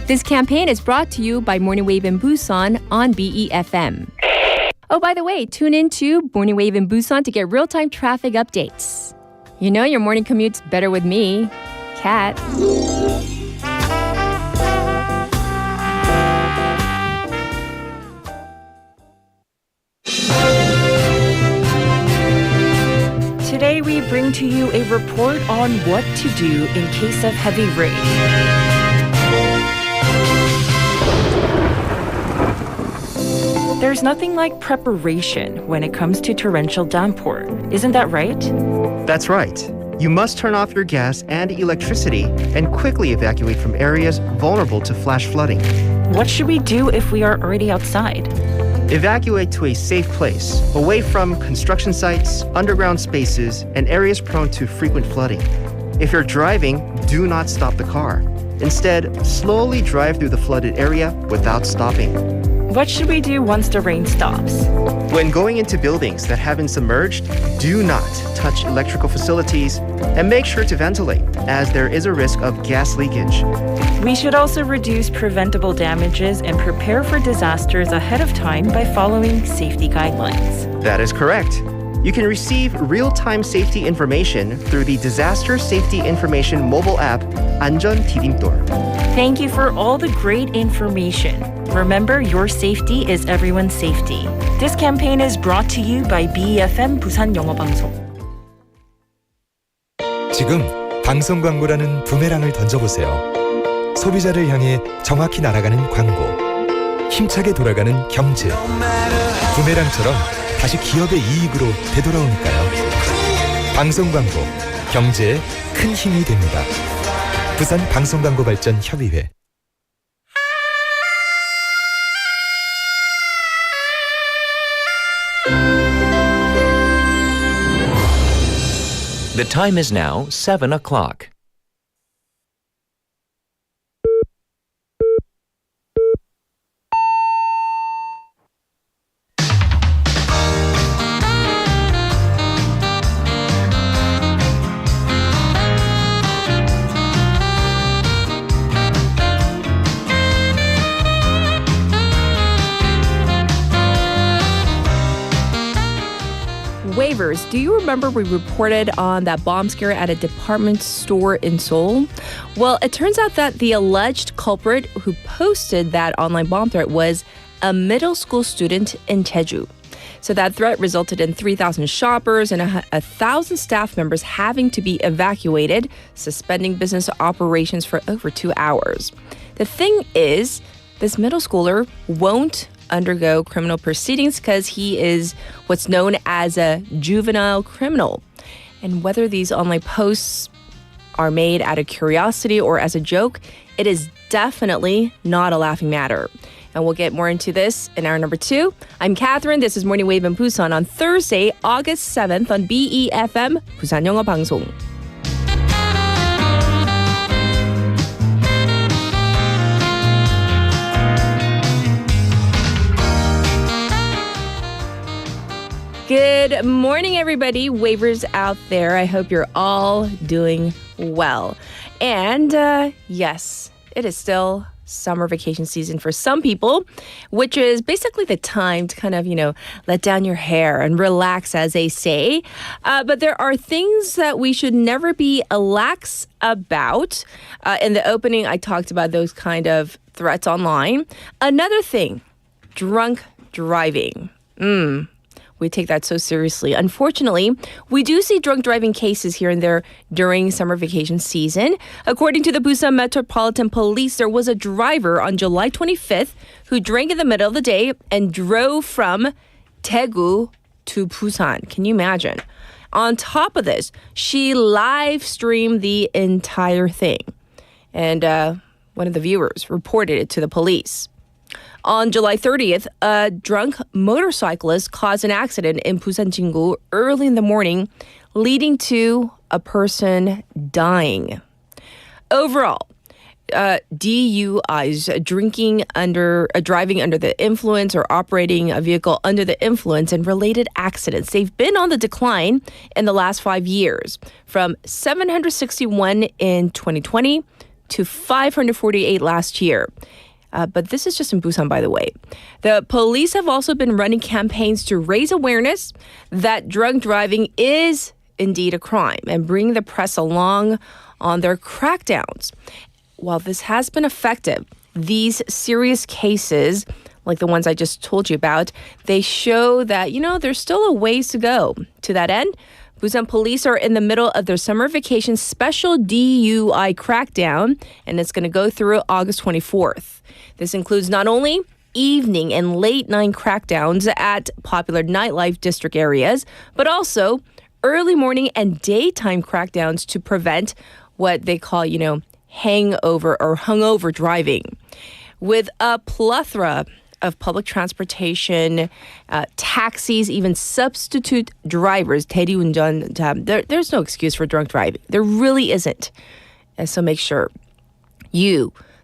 This campaign is brought to you by Morning Wave in Busan on BEFM. Oh, by the way, tune in to Morning Wave in Busan to get real-time traffic updates. You know your morning commute's better with me, Kat. Today we bring to you a report on what to do in case of heavy rain. There's nothing like preparation when it comes to torrential downpour. Isn't that right? That's right. You must turn off your gas and electricity and quickly evacuate from areas vulnerable to flash flooding. What should we do if we are already outside? Evacuate to a safe place, away from construction sites, underground spaces, and areas prone to frequent flooding. If you're driving, do not stop the car. Instead, slowly drive through the flooded area without stopping. What should we do once the rain stops? When going into buildings that have been submerged, do not touch electrical facilities and make sure to ventilate, as there is a risk of gas leakage. We should also reduce preventable damages and prepare for disasters ahead of time by following safety guidelines. That is correct. You can receive real-time safety information through the Disaster Safety Information mobile app, 안전 디딤돌. Thank you for all the great information. Remember, your safety is everyone's safety. This campaign is brought to you by BEFM 부산 영어방송. 지금 방송 광고라는 부메랑을 던져보세요. 소비자를 향해 정확히 날아가는 광고. 힘차게 돌아가는 경제. 부메랑처럼 다시 기업의 이익으로 되돌아오니까요. 방송 광고, 경제에 큰 힘이 됩니다. 부산 방송광고발전 협의회. The time is now 7 o'clock. Waivers. Do you remember we reported on that bomb scare at a department store in Seoul? Well, it turns out that the alleged culprit who posted that online bomb threat was a middle school student in Jeju. So that threat resulted in 3,000 shoppers and 1,000 staff members having to be evacuated, suspending business operations for over 2 hours. The thing is, this middle schooler won't undergo criminal proceedings because he is what's known as a juvenile criminal. And whether these online posts are made out of curiosity or as a joke, it is definitely not a laughing matter. And we'll get more into this in hour number 2. I'm Katherine. This is Morning Wave in Busan on Thursday, August 7th on BEFM 부산 영어 방송. Good morning, everybody. Wavers out there. I hope you're all doing well. And yes, it is still summer vacation season for some people, which is basically the time to kind of, let down your hair and relax, as they say. But there are things that we should never be lax about. In the opening, I talked about those kind of threats online. Another thing, drunk driving. We take that so seriously. Unfortunately, we do see drunk driving cases here and there during summer vacation season. According to the Busan Metropolitan Police, there was a driver on July 25th who drank in the middle of the day and drove from Daegu to Busan. Can you imagine? On top of this, she live streamed the entire thing. And one of the viewers reported it to the police. On July 30th, a drunk motorcyclist caused an accident in Busan Jingu early in the morning, leading to a person dying. Overall, DUIs, driving under the influence or operating a vehicle under the influence, and related accidents, they've been on the decline in the last 5 years, from 761 in 2020 to 548 last year. But this is just in Busan, by the way. The police have also been running campaigns to raise awareness that drunk driving is indeed a crime and bring the press along on their crackdowns. While this has been effective, these serious cases, like the ones I just told you about, they show that, there's still a ways to go. To that end, Busan police are in the middle of their summer vacation special DUI crackdown, and it's going to go through August 24th. This includes not only evening and late night crackdowns at popular nightlife district areas, but also early morning and daytime crackdowns to prevent what they call, hangover or hungover driving. With a plethora of public transportation, taxis, even substitute drivers, 대리운전, there's no excuse for drunk driving. There really isn't. And so make sure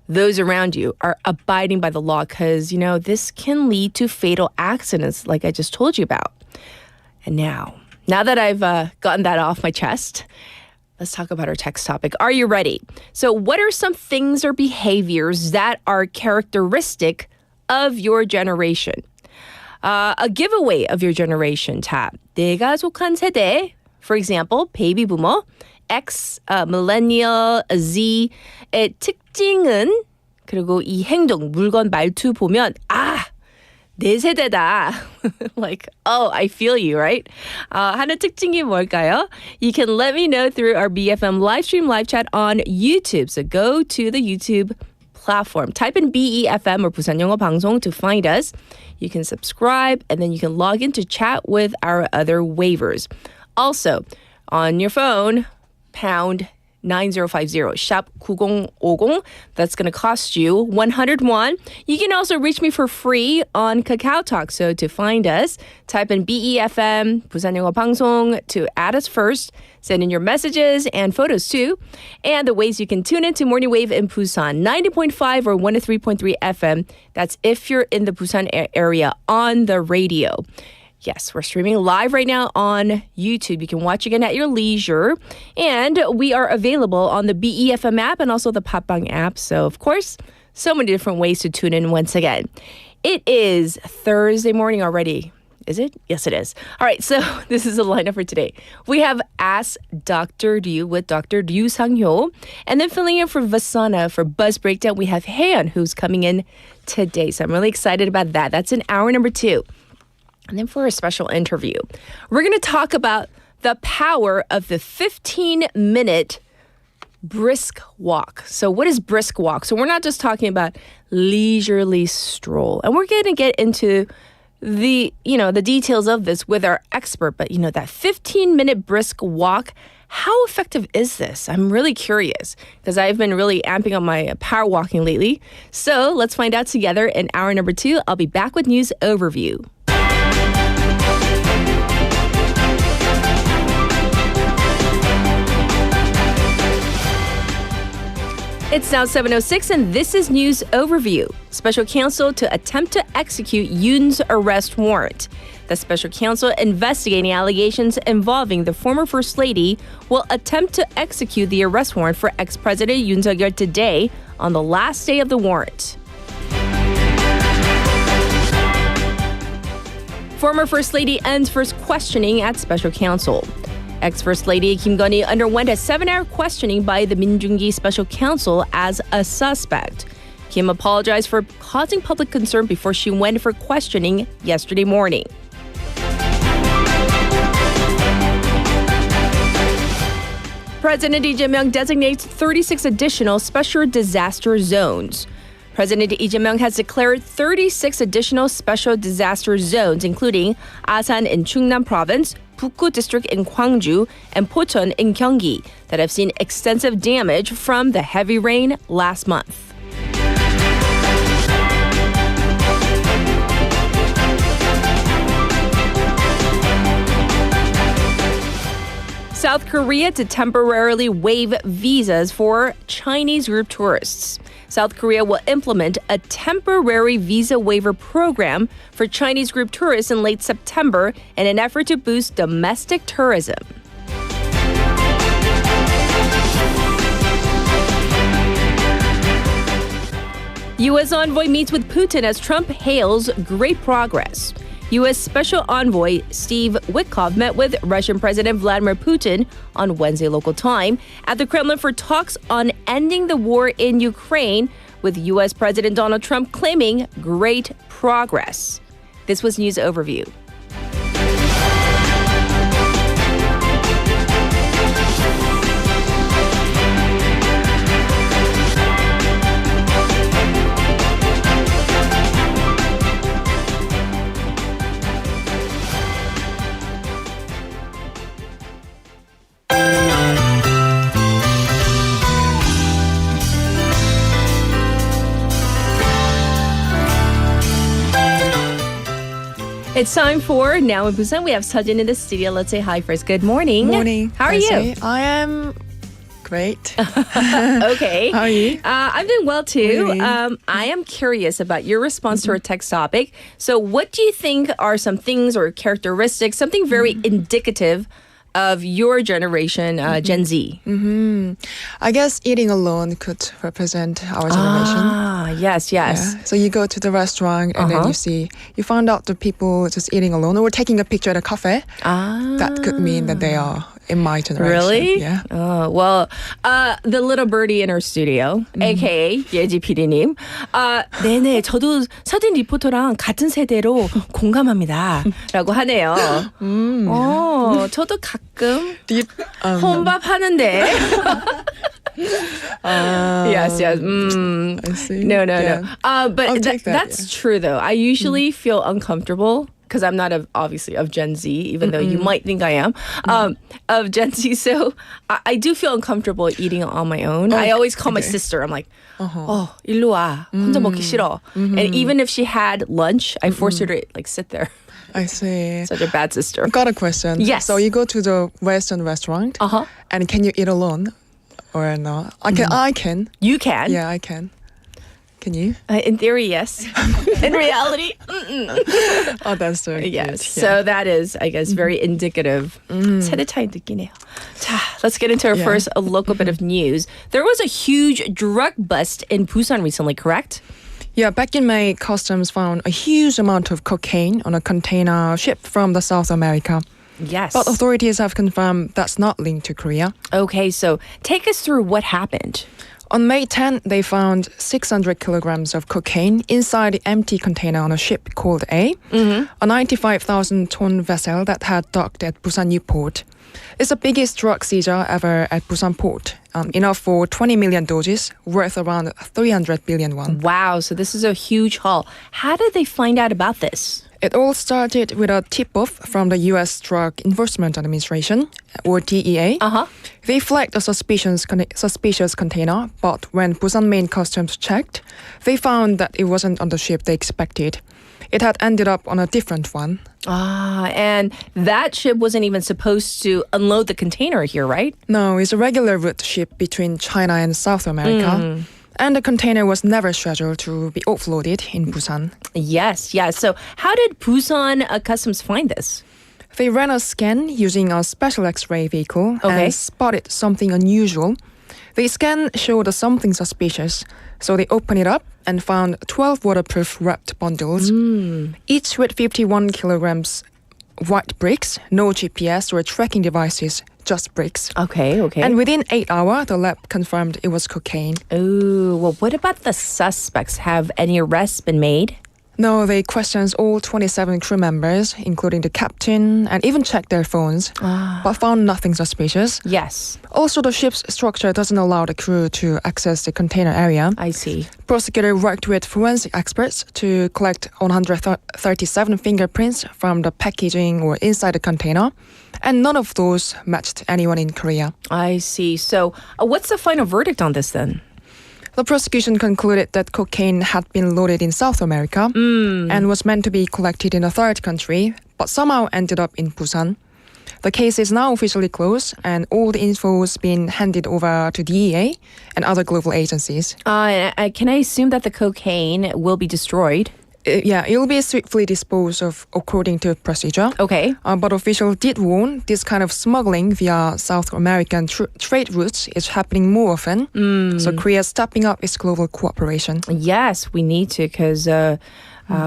those around you are abiding by the law because, this can lead to fatal accidents like I just told you about. And now that I've gotten that off my chest, let's talk about our text topic. Are you ready? So what are some things or behaviors that are characteristic of your generation? A giveaway of your generation tab. 내가 속한 세대, for example, baby boomer, X, millennial, Z의 특징은 그리고 이 행동, 물건, 말투 보면 내 세대다. Like, I feel you, right? 하는 특징이 뭘까요? You can let me know through our BFM live stream live chat on YouTube. So go to the YouTube platform. Type in BEFM or 부산 영어 방송 to find us. You can subscribe and then you can log in to chat with our other waivers. Also, on your phone, pound 9050, shop 9050. That's going to cost you 101. You can also reach me for free on Kakao Talk. So to find us, type in BEFM, 부산 영어 방송 to add us first. Send in your messages and photos too. And the ways you can tune into Morning Wave in Busan, 90.5 or 103.3 FM. That's if you're in the Busan area on the radio. Yes, we're streaming live right now on YouTube. You can watch again at your leisure. And we are available on the BEFM app and also the Patbang app. So, of course, so many different ways to tune in once again. It is Thursday morning already. Is it? Yes, it is. All right, so this is the lineup for today. We have Ask Dr. Ryu with Dr. Ryu Sang-hyo. And then filling in for Vasana for Buzz Breakdown, we have Haeyeon, who's coming in today. So I'm really excited about that. That's in hour number 2. And then for a special interview, we're going to talk about the power of the 15-minute brisk walk. So what is brisk walk? So we're not just talking about leisurely stroll. And we're going to get into the details of this with our expert. But, that 15-minute brisk walk, how effective is this? I'm really curious because I've been really amping up my power walking lately. So let's find out together in hour number 2. I'll be back with news overview. It's now 7:06 and this is News Overview. Special counsel to attempt to execute Yoon's arrest warrant. The special counsel investigating allegations involving the former First Lady will attempt to execute the arrest warrant for ex-President Yoon Suk-yeol today on the last day of the warrant. Former First Lady ends first questioning at special counsel. Ex-First Lady Kim Gun-hee underwent a 7-hour questioning by the Minjung-gi special counsel as a suspect. Kim apologized for causing public concern before she went for questioning yesterday morning. President Lee Jae-myung designates 36 additional special disaster zones. President Lee Jae-myung has declared 36 additional special disaster zones, including Asan in Chungnam Province, Bukgu District in Gwangju, and Pocheon in Gyeonggi, that have seen extensive damage from the heavy rain last month. South Korea to temporarily waive visas for Chinese group tourists. South Korea will implement a temporary visa waiver program for Chinese group tourists in late September in an effort to boost domestic tourism. U.S. envoy meets with Putin as Trump hails great progress. U.S. Special Envoy Steve Witkoff met with Russian President Vladimir Putin on Wednesday local time at the Kremlin for talks on ending the war in Ukraine, with U.S. President Donald Trump claiming great progress. This was News Overview. It's time for Now in Busan. We have Sejin in the studio. Let's say hi first. Good morning. Morning. How are you? I am great. Okay. How are you? I'm doing well too. Really? I am curious about your response to our text topic. So what do you think are some things or characteristics, something very indicative of your generation, Gen Z? I guess eating alone could represent our generation. Ah, yes. Yeah. So you go to the restaurant and then you find out the people just eating alone or taking a picture at a cafe. That could mean that they are in my generation. Really? Yeah. Well, the little birdie in our studio, aka 예지 PD님. 네네, 저도 서진 리포터랑 같은 세대로 공감합니다. 라고 하네요. 저도 가끔 혼밥 하는데. Yes. I see. No. I'll take That's true, though. I usually feel uncomfortable because I'm not obviously of Gen Z, even though you might think I am, of Gen Z. So I do feel uncomfortable eating on my own. I always call my sister. I'm like, 일로 와. 혼자 먹기 싫어. And even if she had lunch, I force her to like sit there. I see. Such a bad sister. Got a question. Yes. So you go to the Western restaurant and can you eat alone or not? I can. You can? Yeah, I can. Can you? In theory, yes. In reality, Oh, that's so cute. yes. Yeah. So that is, I guess, very indicative. 세대 차이 느끼네요. 자, let's get into our first local bit of news. There was a huge drug bust in Busan recently, correct? Yeah, back in May, customs found a huge amount of cocaine on a container ship from the South America. Yes. But authorities have confirmed that's not linked to Korea. Okay, so take us through what happened. On May 10, they found 600 kilograms of cocaine inside the empty container on a ship called A, a 95,000-ton vessel that had docked at Busan New Port. It's the biggest drug seizure ever at Busan Port, enough for 20 million doses, worth around 300 billion won. Wow, so this is a huge haul. How did they find out about this? It all started with a tip-off from the U.S. Drug Enforcement Administration, or DEA. They flagged a suspicious container, but when Busan Main Customs checked, they found that it wasn't on the ship they expected. It had ended up on a different one. And that ship wasn't even supposed to unload the container here, right? No, it's a regular route ship between China and South America. And the container was never scheduled to be offloaded in Busan. Yes. So how did Busan Customs find this? They ran a scan using a special X-ray vehicle and spotted something unusual. The scan showed something suspicious, so they opened it up and found 12 waterproof wrapped bundles, each with 51 kilograms white bricks, no GPS or tracking devices, just bricks. Okay. And within 8 hours, the lab confirmed it was cocaine. Ooh, well, what about the suspects? Have any arrests been made? No, they questioned all 27 crew members, including the captain, and even checked their phones, but found nothing suspicious. Yes. Also, the ship's structure doesn't allow the crew to access the container area. I see. Prosecutor worked with forensic experts to collect 137 fingerprints from the packaging or inside the container, and none of those matched anyone in Korea. I see. So what's the final verdict on this then? The prosecution concluded that cocaine had been loaded in South America and was meant to be collected in a third country, but somehow ended up in Busan. The case is now officially closed, and all the info has been handed over to DEA and other global agencies. Can I assume that the cocaine will be destroyed? It will be swiftly disposed of according to procedure. Okay. But officials did warn this kind of smuggling via South American trade routes is happening more often. So Korea is stepping up its global cooperation. Yes, we need to because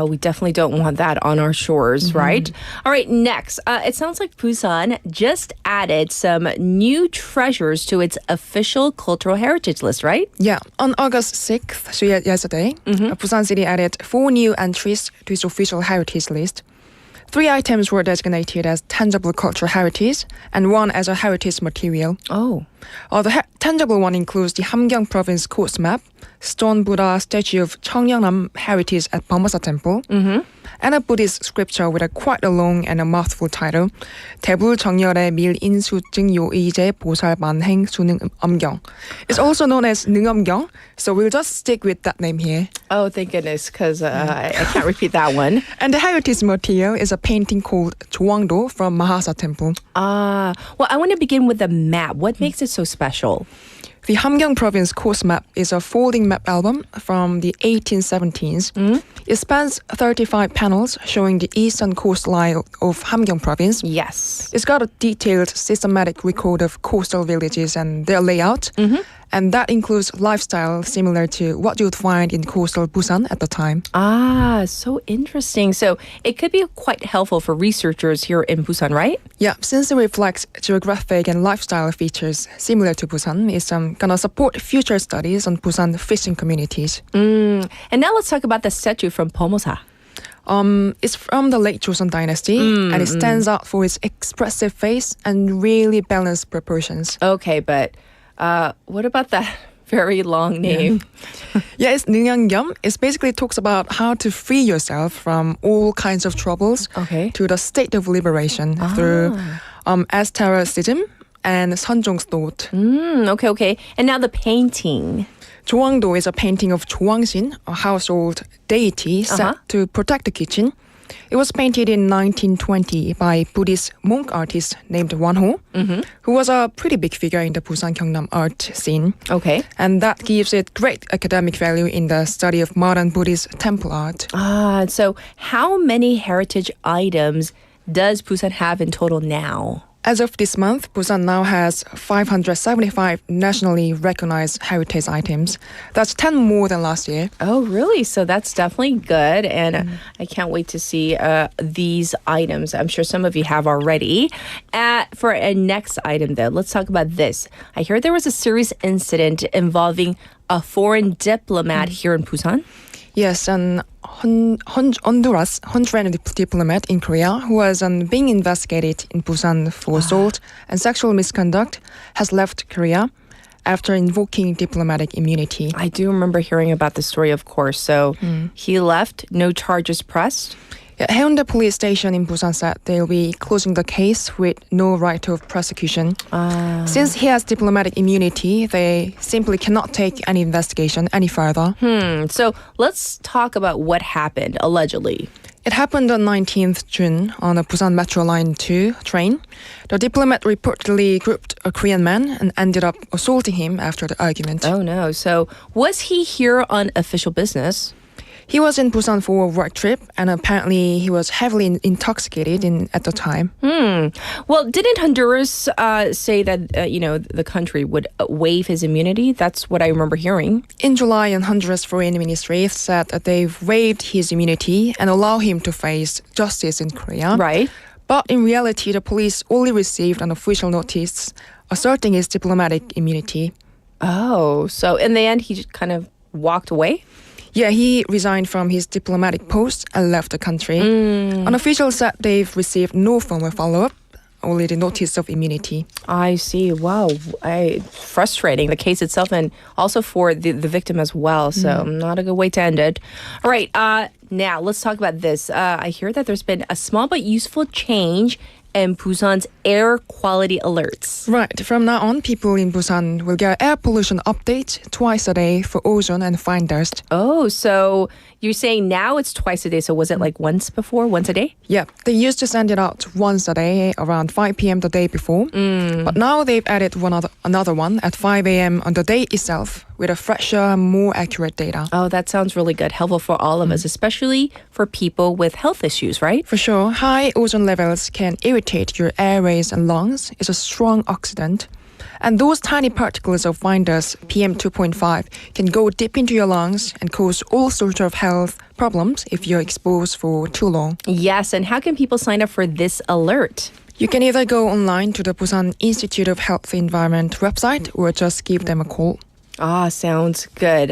we definitely don't want that on our shores, right? All right, next. It sounds like Busan just added some new treasures to its official cultural heritage list, right? Yeah, on August 6th, so yesterday, Busan City added 4 new entries to its official heritage list. 3 items were designated as tangible cultural heritage and 1 as a heritage material. Oh. The tangible one includes the Hamgyong province coast map, stone Buddha statue of Cheongyeongnam heritage at Bamasa Temple, and a Buddhist scripture with quite a long and a mouthful title, 대불정열의 밀인수증 요의제 보살 만행 수능 엄경. It's also known as 능엄경, so we'll just stick with that name here. Oh, thank goodness, because I can't repeat that one. And the heritage material is a painting called 조왕도 from Mahasa Temple. Well, I want to begin with the map. What makes it so special? The Hamgyong province coast map is a folding map album from the 1870s. It spans 35 panels showing the eastern coastline of Hamgyong province. Yes. It's got a detailed, systematic record of coastal villages and their layout. And that includes lifestyle similar to what you'd find in coastal Busan at the time. So interesting. So it could be quite helpful for researchers here in Busan, right? Yeah, since it reflects geographic and lifestyle features similar to Busan, it's gonna support future studies on Busan fishing communities. And now let's talk about the statue from Pomosa. It's from the late Joseon dynasty, and it stands out for its expressive face and really balanced proportions. Okay, but what about that very long name? Yeah, it's 능엄경. It basically talks about how to free yourself from all kinds of troubles to the state of liberation through asceticism and 선종스도ot. Okay. And now the painting. 조왕도 is a painting of 조왕신, a household deity set to protect the kitchen. It was painted in 1920 by Buddhist monk artist named Wanho, who was a pretty big figure in the Busan Gyeongnam art scene. Okay. And that gives it great academic value in the study of modern Buddhist temple art. So how many heritage items does Busan have in total now? As of this month, Busan now has 575 nationally recognized heritage items. That's 10 more than last year. Oh, really? So that's definitely good. And I can't wait to see these items. I'm sure some of you have already. For a next item, though, let's talk about this. I hear there was a serious incident involving a foreign diplomat here in Busan. Yes, an Honduran diplomat in Korea who was being investigated in Busan for assault and sexual misconduct has left Korea after invoking diplomatic immunity. I do remember hearing about the story, of course. So he left, no charges pressed. Haeundae police station in Busan said they'll be closing the case with no right of prosecution. Since he has diplomatic immunity, they simply cannot take any investigation any further. So let's talk about what happened, allegedly. It happened on 19th June on a Busan Metro Line 2 train. The diplomat reportedly groped a Korean man and ended up assaulting him after the argument. Oh no, so was he here on official business? He was in Busan for a work trip, and apparently he was heavily intoxicated at the time. Well, didn't Honduras say that the country would waive his immunity? That's what I remember hearing. In July, Honduras Foreign Ministry said that they've waived his immunity and allow him to face justice in Korea. Right. But in reality, the police only received an official notice asserting his diplomatic immunity. Oh, so in the end, he just kind of walked away? Yeah, he resigned from his diplomatic post and left the country. An official said they've received no formal follow-up, only the notice of immunity. I see. Wow. Frustrating, the case itself, and also for the victim as well. So not a good way to end it. All right. Now, let's talk about this. I hear that there's been a small but useful change in Busan's air quality alerts. Right. From now on, people in Busan will get air pollution updates twice a day for ozone and fine dust. Oh, so you're saying now it's twice a day. So was it like once before, once a day? Yeah. They used to send it out once a day around 5 p.m. the day before. But now they've added another one at 5 a.m. on the day itself with a fresher, more accurate data. Oh, that sounds really good. Helpful for all of us, especially for people with health issues, right? For sure, high ozone levels can irritate your airways and lungs. It's a strong oxidant. And those tiny particles of fine dust, PM 2.5, can go deep into your lungs and cause all sorts of health problems if you're exposed for too long. Yes, and how can people sign up for this alert? You can either go online to the Busan Institute of Health Environment website or just give them a call. Ah, sounds good.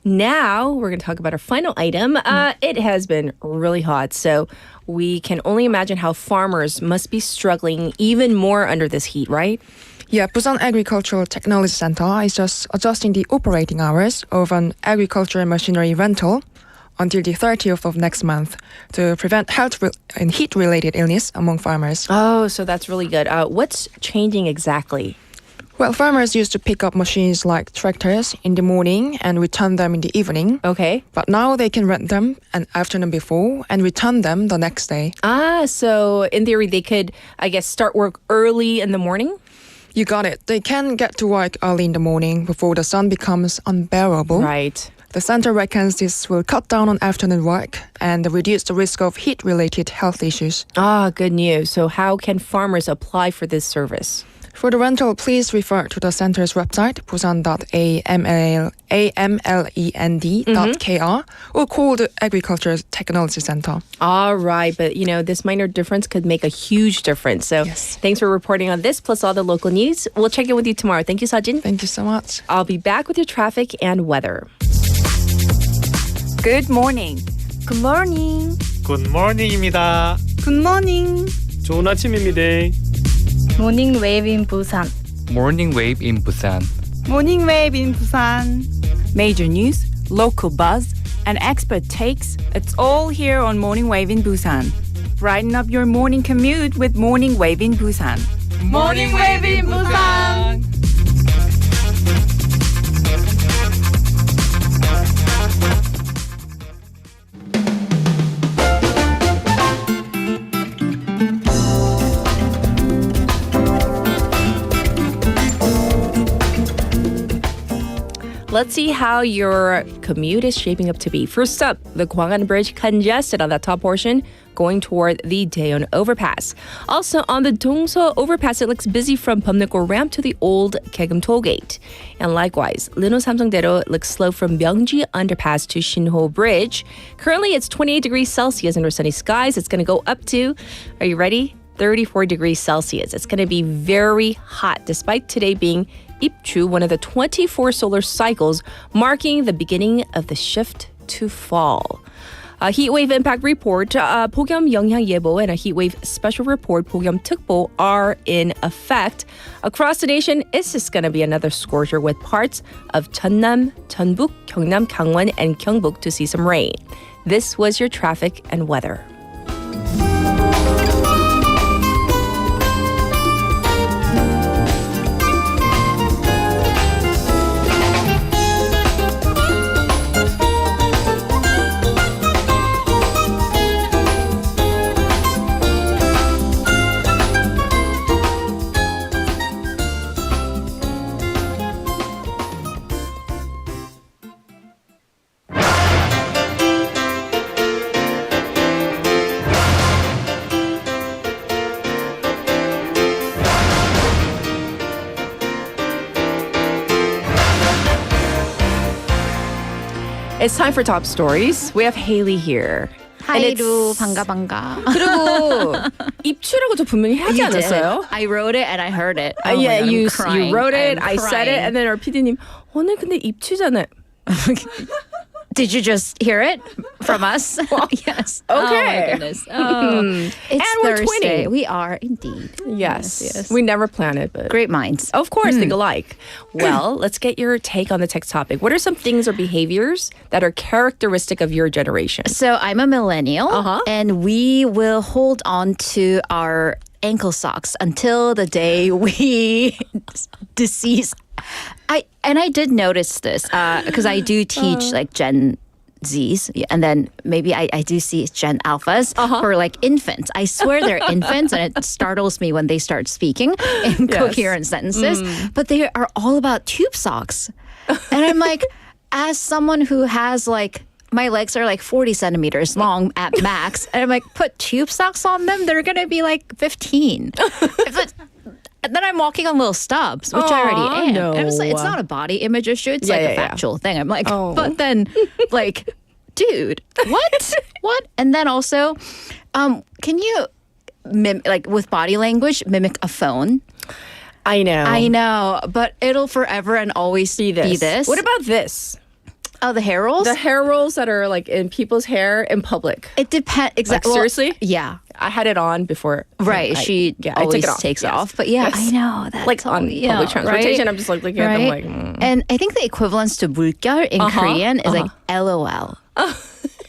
Now we're going to talk about our final item. It has been really hot, so we can only imagine how farmers must be struggling even more under this heat, right? Yeah, Busan Agricultural Technology Center is just adjusting the operating hours of an agricultural machinery rental until the 30th of next month to prevent health and heat-related illness among farmers. Oh, so that's really good. What's changing exactly? Well, farmers used to pick up machines like tractors in the morning and return them in the evening. Okay. But now they can rent them an afternoon before and return them the next day. Ah, so in theory, they could, I guess, start work early in the morning? You got it. They can get to work early in the morning before the sun becomes unbearable. Right. The center reckons this will cut down on afternoon work and reduce the risk of heat-related health issues. Ah, good news. So how can farmers apply for this service? For the rental, please refer to the center's website, busan.amlend.kr, or call the Agriculture Technology Center. All right, but this minor difference could make a huge difference. So Thanks for reporting on this, plus all the local news. We'll check in with you tomorrow. Thank you, Sajin. Thank you so much. I'll be back with your traffic and weather. Good morning. Good morning. 굿모닝입니다. Good morning. 좋은 아침입니다. Morning wave in Busan. Morning wave in Busan. Morning wave in Busan. Major news, local buzz, and expert takes. It's all here on Morning Wave in Busan. Brighten up your morning commute with Morning Wave in Busan. Morning wave in Busan. Let's see how your commute is shaping up to be. First up, the Gwangan Bridge congested on that top portion going toward the Daeyeon overpass. Also on the Dongso overpass, it looks busy from Bumnukgo ramp to the old Kaegum tollgate. And likewise, Lino Samsungdaero looks slow from Myeongji underpass to Shinho Bridge. Currently, it's 28 degrees Celsius under sunny skies. It's going to go up to, are you ready? 34 degrees Celsius. It's going to be very hot despite today being Ipchu, one of the 24 solar cycles marking the beginning of the shift to fall. A heat wave impact report, 폭염 영향 예보, and a heat wave special report, 폭염 특보, are in effect. Across the nation, it's just going to be another scorcher with parts of Cheonnam, Jeonbuk, Gyeongnam, Gangwon, and Gyeongbuk to see some rain. This was your traffic and weather. It's time for top stories. We have Haley here. 하이루 반가. 그리고 입추라고 저 분명히 하지 You did. 않았어요? I wrote it and I heard it. Oh Yeah, my God, I'm you crying. wrote it, I'm I said it, crying. and then our PD님 오늘 근데 입추잖아요. Did you just hear it from us? Yes. Okay. Oh my goodness. Oh. It's And we're Thursday. twinning. We are indeed. Yes. We never plan it, but Great minds. of course think alike. Well, let's get your take on the text topic. What are some things or behaviors that are characteristic of your generation? So I'm a millennial, and we will hold on to our ankle socks until the day we decease. I did notice this because I do teach like Gen Zs, and then maybe I do see Gen Alphas for like infants. I swear they're infants, and it startles me when they start speaking in coherent sentences. But they are all about tube socks. And I'm like, as someone who has like, my legs are like 40 centimeters long at max. And I'm like, put tube socks on them, they're going to be like 15. And then I'm walking on little stubs, which I already am. No. And it's not a body image issue. It's like a factual thing. I'm like, but then like, dude, what? What? And then also, can you, like with body language, mimic a phone? I know. But it'll forever and always be this. What about this? Oh, the hair rolls? The hair rolls that are like in people's hair in public. It depends. Exactly. Like, seriously? Yeah. I had it on before. Right. She always takes it off. But yeah, I know. That's like on public transportation, right? I'm just like looking at them like... And I think the equivalence to 물결 in Korean is like LOL.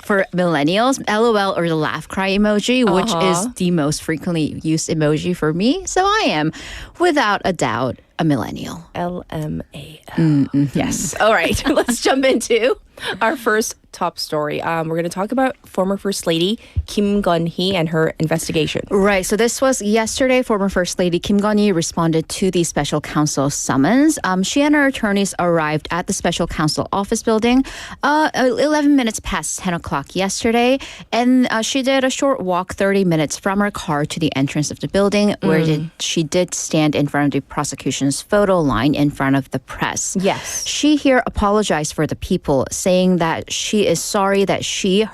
For millennials, LOL or the laugh cry emoji, which is the most frequently used emoji for me. So I am, without a doubt, a millennial. LMAO. Yes. All right. Let's jump into our first top story. We're going to talk about former First Lady Kim Gun-hee and her investigation. Right. So this was yesterday. Former First Lady Kim Gun-hee responded to the special counsel summons. She and her attorneys arrived at the special counsel office building 11 minutes past 10 o'clock yesterday. And she did a short walk 30 minutes from her car to the entrance of the building where she did stand in front of the prosecution's photo line in front of the press. Yes. She here apologized for the people, saying that she is sorry that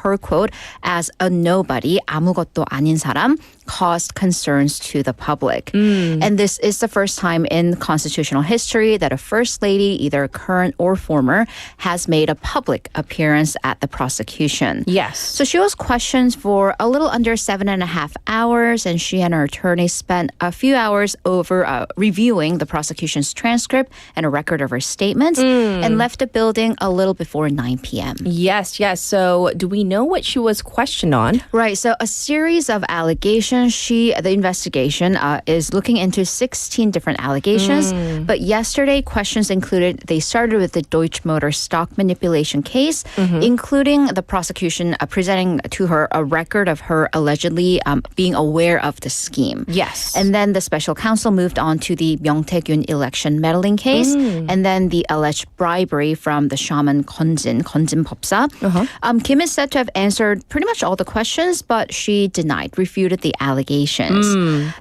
her quote, as a nobody, 아무것도 아닌 사람, caused concerns to the public. And this is the first time in constitutional history that a first lady, either current or former, has made a public appearance at the prosecution. Yes. So she was questioned for a little under 7.5 hours, and she and her attorney spent a few hours over reviewing the prosecution's transcript and a record of her statements, and left the building a little before 9 p.m. Yes. So do we know what she was questioned on? Right. So a series of allegations. The investigation is looking into 16 different allegations. But yesterday, questions included, they started with the Deutsche Motor stock manipulation case, including the prosecution presenting to her a record of her allegedly being aware of the scheme. Yes. And then the special counsel moved on to the Myeongtae-gun election meddling case, and then the alleged bribery from the shaman Konjin Popsa. Kim is said to have answered pretty much all the questions, but she refuted the allegations.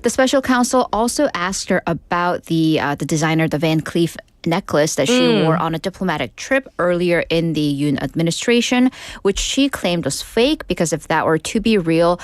The special counsel also asked her about the designer, the Van Cleef necklace that she wore on a diplomatic trip earlier in the Yoon administration, which she claimed was fake because if that were to be real,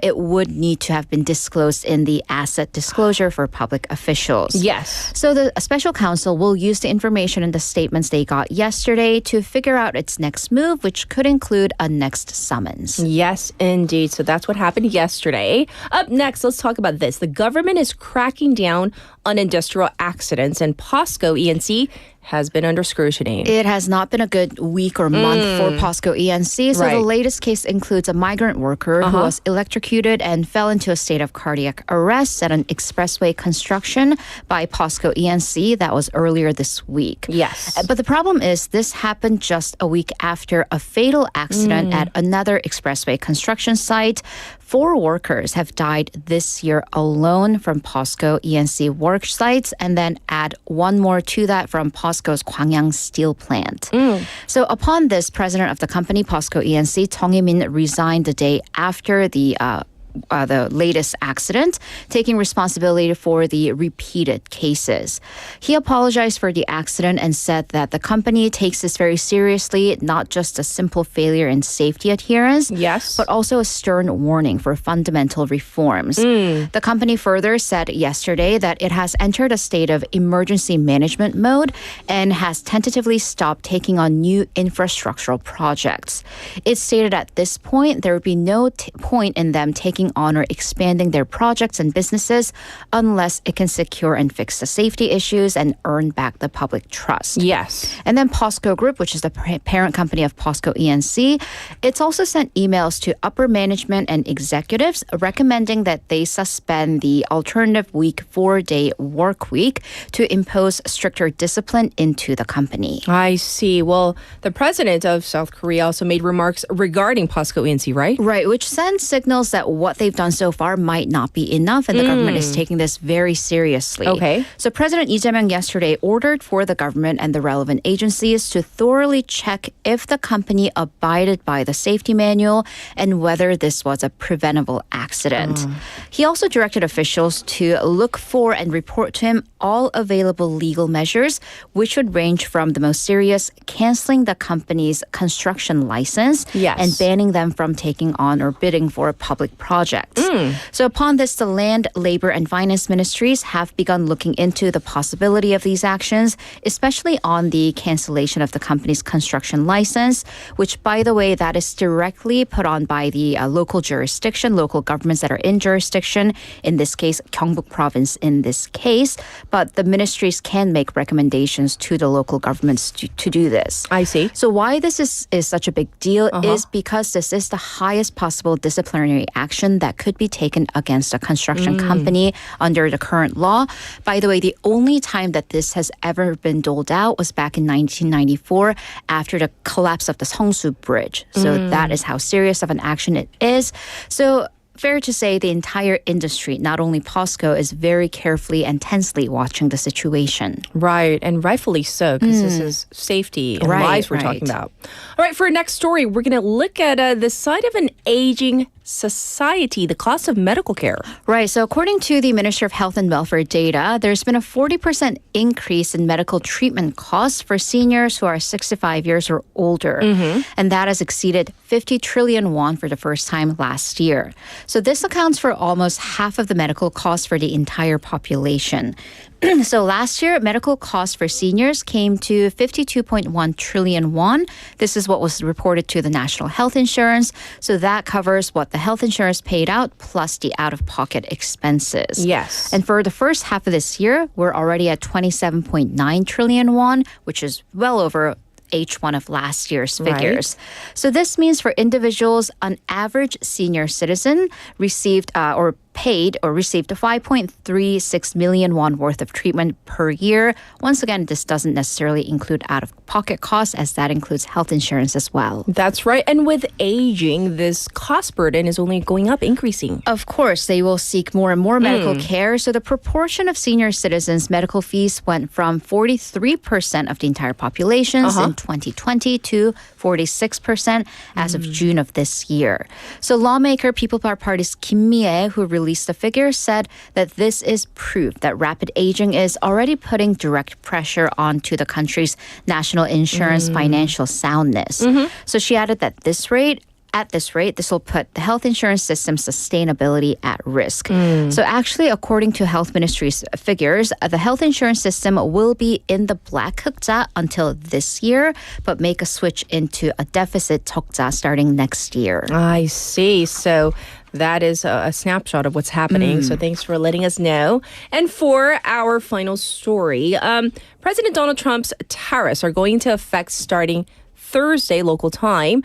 it would need to have been disclosed in the asset disclosure for public officials. Yes. So the special counsel will use the information in the statements they got yesterday to figure out its next move, which could include a next summons. Yes, indeed. So that's what happened yesterday. Up next, let's talk about this. The government is cracking down on industrial accidents, and POSCO-ENC has been under scrutiny. It has not been a good week or month for POSCO-ENC. So the latest case includes a migrant worker who was electrocuted and fell into a state of cardiac arrest at an expressway construction by POSCO-ENC. That was earlier this week. Yes. But the problem is this happened just a week after a fatal accident at another expressway construction site. 4 workers have died this year alone from POSCO-ENC work sites, and then add one more to that from POSCO's Gwangyang steel plant. So upon this, president of the company, POSCO-ENC, Tong Hee-min, resigned the day after the latest accident, taking responsibility for the repeated cases. He apologized for the accident and said that the company takes this very seriously, not just a simple failure in safety adherence, but also a stern warning for fundamental reforms. The company further said yesterday that it has entered a state of emergency management mode and has tentatively stopped taking on new infrastructural projects. It stated at this point there would be no point in them taking on or expanding their projects and businesses unless it can secure and fix the safety issues and earn back the public trust. Yes. And then POSCO Group, which is the parent company of POSCO-ENC, it's also sent emails to upper management and executives recommending that they suspend the alternative 4-day work week to impose stricter discipline into the company. I see. Well, the president of South Korea also made remarks regarding POSCO-ENC, right? Right, which sends signals that what what they've done so far might not be enough, and the government is taking this very seriously. Okay. So President Lee Jae-myung yesterday ordered for the government and the relevant agencies to thoroughly check if the company abided by the safety manual and whether this was a preventable accident. He also directed officials to look for and report to him all available legal measures, which would range from the most serious, canceling the company's construction license and banning them from taking on or bidding for public projects. So upon this, the Land, Labor, and Finance ministries have begun looking into the possibility of these actions, especially on the cancellation of the company's construction license, which, by the way, that is directly put on by the local jurisdiction, local governments that are in jurisdiction, in this case, Gyeongbuk province in this case. But the ministries can make recommendations to the local governments to do this. I see. So why this is such a big deal is because this is the highest possible disciplinary action that could be taken against a construction company under the current law. By the way, the only time that this has ever been doled out was back in 1994 after the collapse of the Seongsu Bridge. So that is how serious of an action it is. So fair to say the entire industry, not only POSCO, is very carefully and tensely watching the situation. Right, and rightfully so, because this is safety and lives we're talking about. All right, for our next story, we're going to look at the side of an aging society, the cost of medical care. Right. So according to the Ministry of Health and Welfare data, there's been a 40% increase in medical treatment costs for seniors who are 65 years or older. And that has exceeded 50 trillion won for the first time last year. So this accounts for almost half of the medical costs for the entire population. So last year, medical costs for seniors came to 52.1 trillion won. This is what was reported to the National Health Insurance. So that covers what the health insurance paid out plus the out-of-pocket expenses. Yes. And for the first half of this year, we're already at 27.9 trillion won, which is well over H1 of last year's figures. So this means for individuals, an average senior citizen received received 5.36 million won worth of treatment per year. Once again, this doesn't necessarily include out-of-pocket costs, as that includes health insurance as well. That's right. And with aging, this cost burden is only going up, increasing. Of course, they will seek more and more medical care. So the proportion of senior citizens' medical fees went from 43% of the entire population in 2020 to 46% as of June of this year. So lawmaker People Power Party's Kim Mi-ae, who released the figures, said that this is proof that rapid aging is already putting direct pressure onto the country's national insurance financial soundness. So she added that at this rate, this will put the health insurance system's sustainability at risk. So actually, according to Health Ministry's figures, the health insurance system will be in the black 흑자 until this year, but make a switch into a deficit 적자 starting next year. I see. So that is a snapshot of what's happening. So thanks for letting us know. And for our final story, President Donald Trump's tariffs are going into effect starting Thursday local time.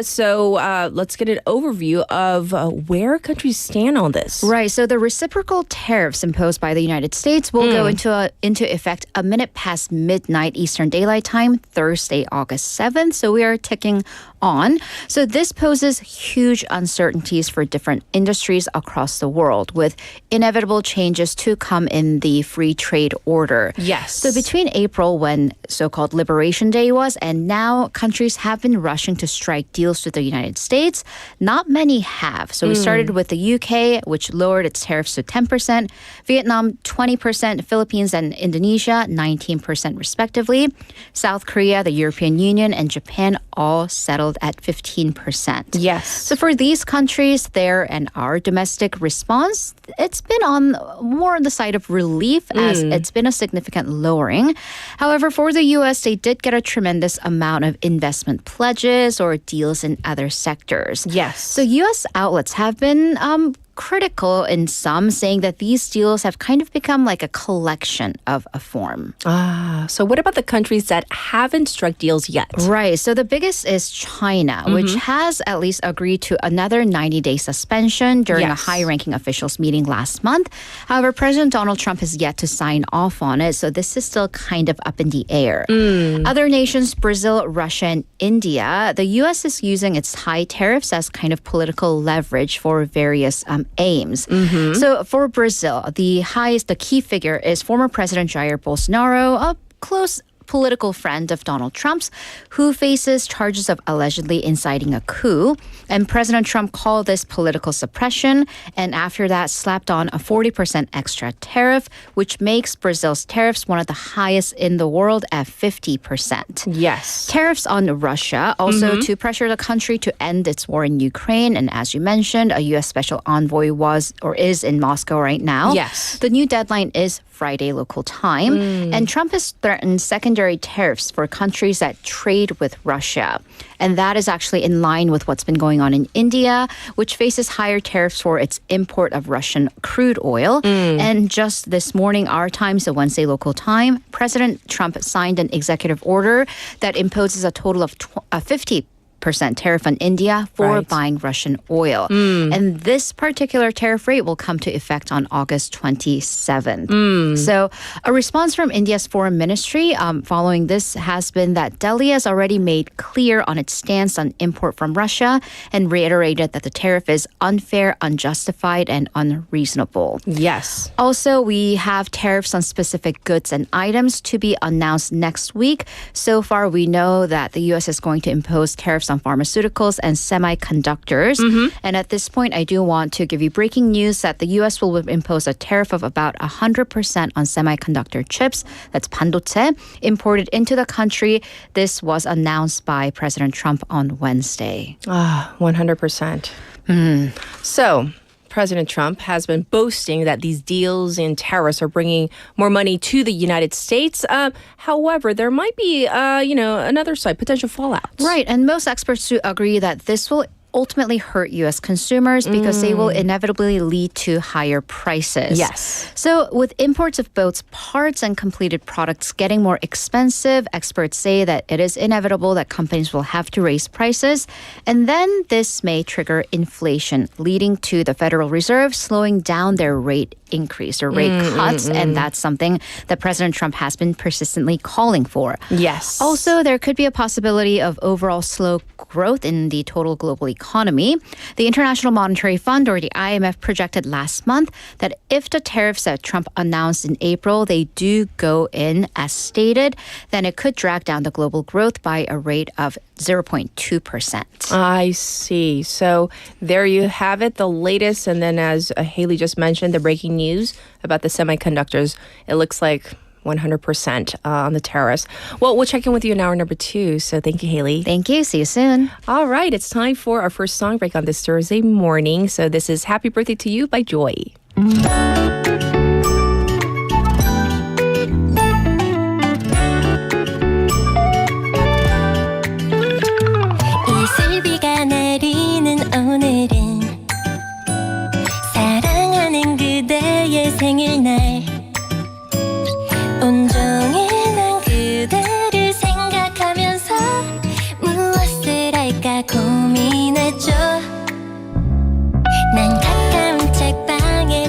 So let's get an overview of where countries stand on this. Right. So the reciprocal tariffs imposed by the United States will go into effect a minute past midnight Eastern Daylight Time, Thursday, August 7th. So we are ticking on. So this poses huge uncertainties for different industries across the world, with inevitable changes to come in the free trade order. Yes. So between April, when so-called Liberation Day was, and now countries have been rushing to strike deals with the United States. Not many have. So we started with the UK, which lowered its tariffs to 10%, Vietnam 20%, Philippines and Indonesia 19% respectively. South Korea, the European Union, and Japan all settled at 15%. Yes. So for these countries, their and our domestic response, it's been more on the side of relief, as it's been a significant lowering. However, for the U.S., they did get a tremendous amount of investment pledges or deals in other sectors. Yes. So U.S. outlets have been critical in some, saying that these deals have kind of become like a collection of a form. So what about the countries that haven't struck deals yet? Right. So the biggest is China, which has at least agreed to another 90-day suspension during a high-ranking officials meeting last month. However, President Donald Trump has yet to sign off on it, so this is still kind of up in the air. Other nations, Brazil, Russia, and India, the U.S. is using its high tariffs as kind of political leverage for various aims. So for Brazil, the key figure is former President Jair Bolsonaro, a close political friend of Donald Trump's, who faces charges of allegedly inciting a coup. And President Trump called this political suppression, and after that slapped on a 40% extra tariff, which makes Brazil's tariffs one of the highest in the world at 50%. Yes. Tariffs on Russia, also to pressure the country to end its war in Ukraine. And as you mentioned, a U.S. special envoy is in Moscow right now. Yes. The new deadline is Friday local time. And Trump has threatened secondary tariffs for countries that trade with Russia. And that is actually in line with what's been going on in India, which faces higher tariffs for its import of Russian crude oil. And just this morning, our time, so Wednesday local time, President Trump signed an executive order that imposes a total of 50% tariff on India for buying Russian oil. And this particular tariff rate will come to effect on August 27th. So a response from India's foreign ministry following this has been that Delhi has already made clear on its stance on import from Russia and reiterated that the tariff is unfair, unjustified, and unreasonable. Yes. Also, we have tariffs on specific goods and items to be announced next week. So far, we know that the U.S. is going to impose tariffs on pharmaceuticals and semiconductors. And at this point, I do want to give you breaking news that the U.S. will impose a tariff of about 100% on semiconductor chips, that's 반도체, imported into the country. This was announced by President Trump on Wednesday. 100%. So, President Trump has been boasting that these deals in tariffs are bringing more money to the United States. However, there might be, another side, potential fallout. Right, and most experts do agree that this will ultimately hurt U.S. consumers because they will inevitably lead to higher prices. Yes. So with imports of boats, parts, and completed products getting more expensive, experts say that it is inevitable that companies will have to raise prices. And then this may trigger inflation, leading to the Federal Reserve slowing down their rate increase or rate cuts. And that's something that President Trump has been persistently calling for. Yes. Also, there could be a possibility of overall slow growth in the total global economy. The International Monetary Fund, or the IMF, projected last month that if the tariffs that Trump announced in April, they do go in as stated, then it could drag down the global growth by a rate of 0.2%. I see. So there you have it, the latest. And then as Haley just mentioned, the breaking news about the semiconductors, it looks like 100% on the tariffs. Well, we'll check in with you in hour number 2. So thank you, Haley. Thank you. See you soon. All right. It's time for our first song break on this Thursday morning. So this is Happy Birthday to You by Joy. 이슬비가 내리는 오늘은 사랑하는 그대의 생일날 온종일 난 그대를 생각하면서 무엇을 할까 고민했죠. 난 가끔 책방에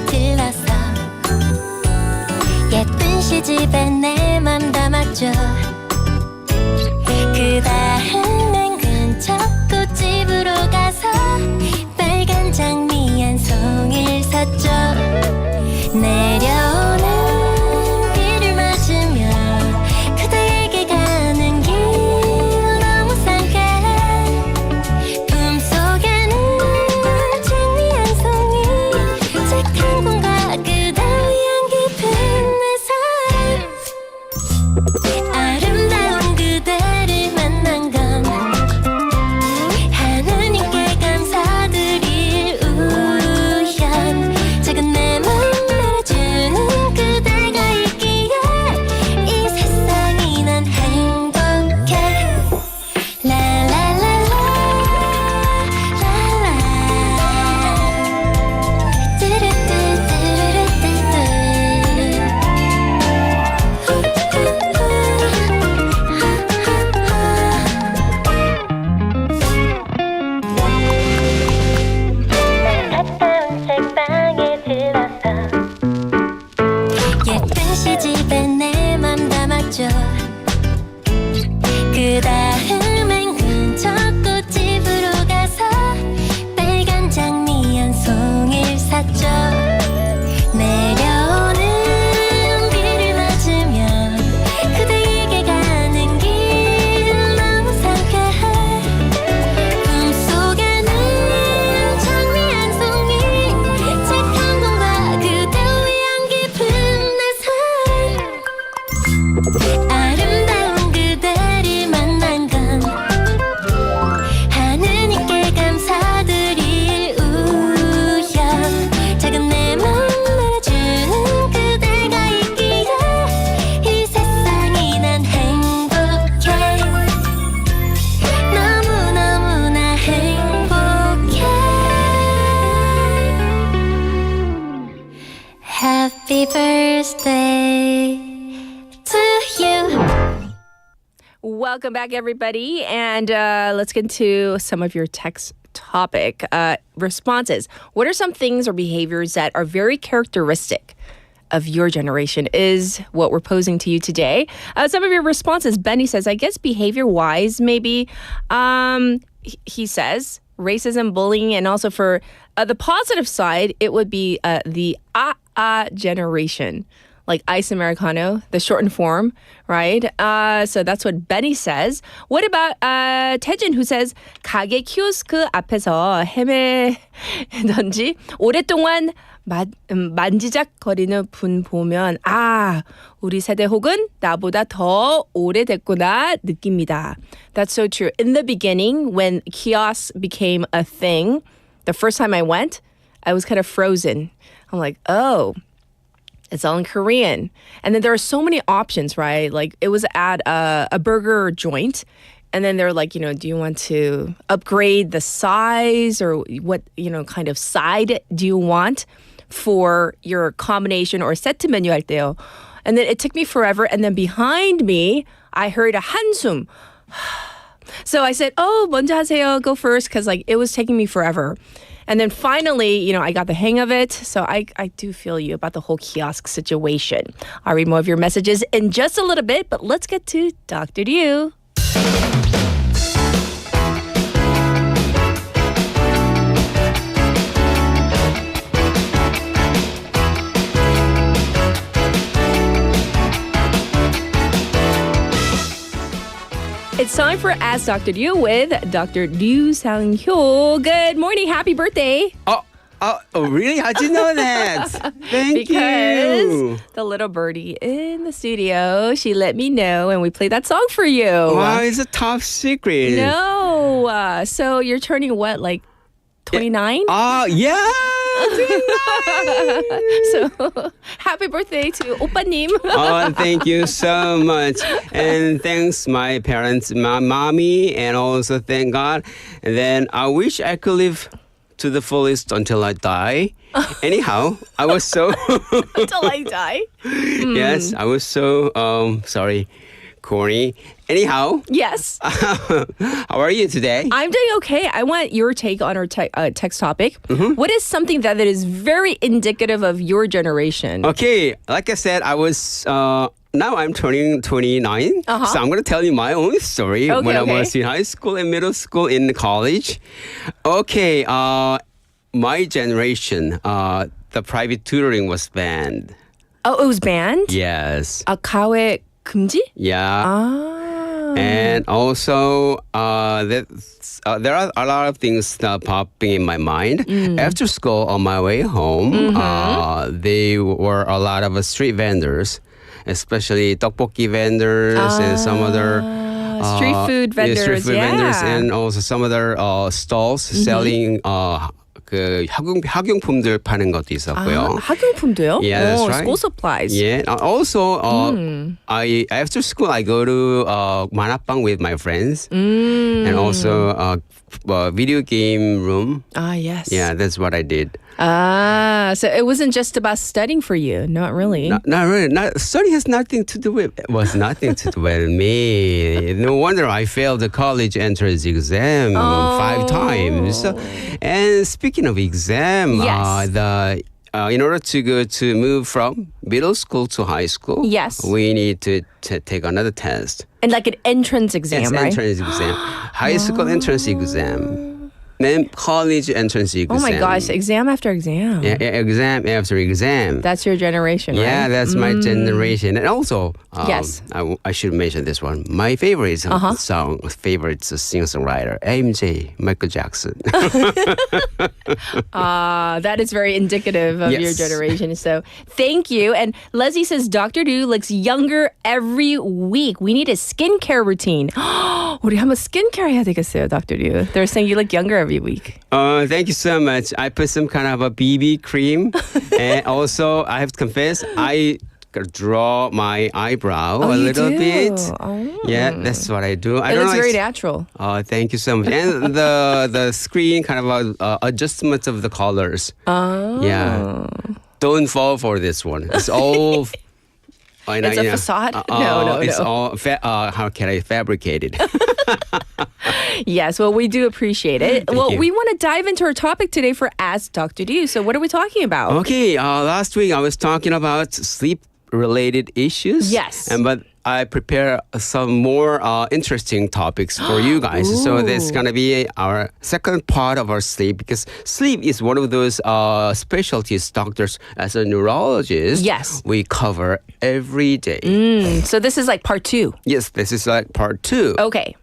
Happy birthday to you. Welcome back, everybody. And let's get into some of your text topic responses. What are some things or behaviors that are very characteristic of your generation is what we're posing to you today. Some of your responses, Benny says, I guess behavior-wise, maybe, he says, racism, bullying, and also for the positive side, it would be the generation, like Ice Americano, the shortened form, right? So that's what Benny says. What about 태진, who says, 가게 키오스크 앞에서 헤매던지 오랫동안 만지작거리는 분 보면 우리 세대 혹은 나보다 더 오래됐구나 느낍니다. That's so true. In the beginning, when kiosks became a thing, the first time I went, I was kind of frozen. I'm like, oh, it's all in Korean. And then there are so many options, right? Like it was at a burger joint. And then they're like, do you want to upgrade the size or what, kind of side do you want for your combination or 세트 menu 할 때요. And then it took me forever. And then behind me, I heard a 한숨. So I said, 먼저 하세요, go first, because it was taking me forever. And then finally, I got the hang of it. So I do feel you about the whole kiosk situation. I'll read more of your messages in just a little bit, but let's get to Dr. Liu. It's time for Ask Dr. Liu with Dr. Liu Sang-hyo. Good morning. Happy birthday. Oh, really? How'd you know that? Thank you. The little birdie in the studio, she let me know, and we played that song for you. Wow, it's a top secret. No. So you're turning what, 29? Yeah. So, happy birthday to 오빠님. Thank you so much. And thanks my parents, my mommy, and also thank God. And then I wish I could live to the fullest until I die. Anyhow, I was so... Until I die? Yes, I was so, corny. Anyhow. Yes. How are you today? I'm doing okay. I want your take on our text topic. Mm-hmm. What is something that is very indicative of your generation? Okay, like I said, I was... now I'm turning 29, so I'm going to tell you my own story when I was in high school and middle school in college. Okay, my generation, the private tutoring was banned. Oh, it was banned? Yes. 가외 금지? Yeah. And also, there are a lot of things popping in my mind. After school, on my way home, there were a lot of street vendors, especially tteokbokki vendors and some other street food vendors. Street food vendors, and also some other stalls selling 그 학용품들 파는 것도 있었고요. 학용품도요? Yeah, that's right. School supplies. Yeah. Also, I after school I go to 만화방 with my friends, and also video game room. Yes. Yeah, that's what I did. So it wasn't just about studying for you. Not really. Not really. Study has nothing to do with. It was nothing to do with me. No wonder I failed the college entrance exam 5 times. And speaking of exam, in order to move from middle school to high school, we need to take another test. And like an entrance exam, right? Entrance exam. High school entrance exam. Then college entrance exam. Oh my gosh, exam after exam. Yeah, exam after exam. That's your generation, right? Yeah, that's my generation. And also, I should mention this one. My favorite favorite singer-songwriter, AMJ, Michael Jackson. That is very indicative of your generation. So thank you. And Leslie says, Dr. Du looks younger every week. We need a skincare routine. 우리 한번 skincare 해야 되겠어요, Dr. Du. They're saying you look younger every week. Thank you so much. I put some kind of a BB cream. And also, I have to confess, I draw my eyebrow a little bit. Yeah, that's what I do. It looks very natural. Thank you so much. And the screen kind of adjustment of the colors. Yeah. Don't fall for this one. It's all. It's a facade? No. It's all, how can I fabricate it? Yes, well, we do appreciate it. Thank you. We want to dive into our topic today for Ask Dr. Du. So what are we talking about? Okay, last week I was talking about sleep-related issues. Yes. But I prepare some more interesting topics for you guys. So this is going to be our second part of our sleep, because sleep is one of those specialties doctors as a neurologist we cover every day. So this is like part 2. Yes, this is like part 2. Okay.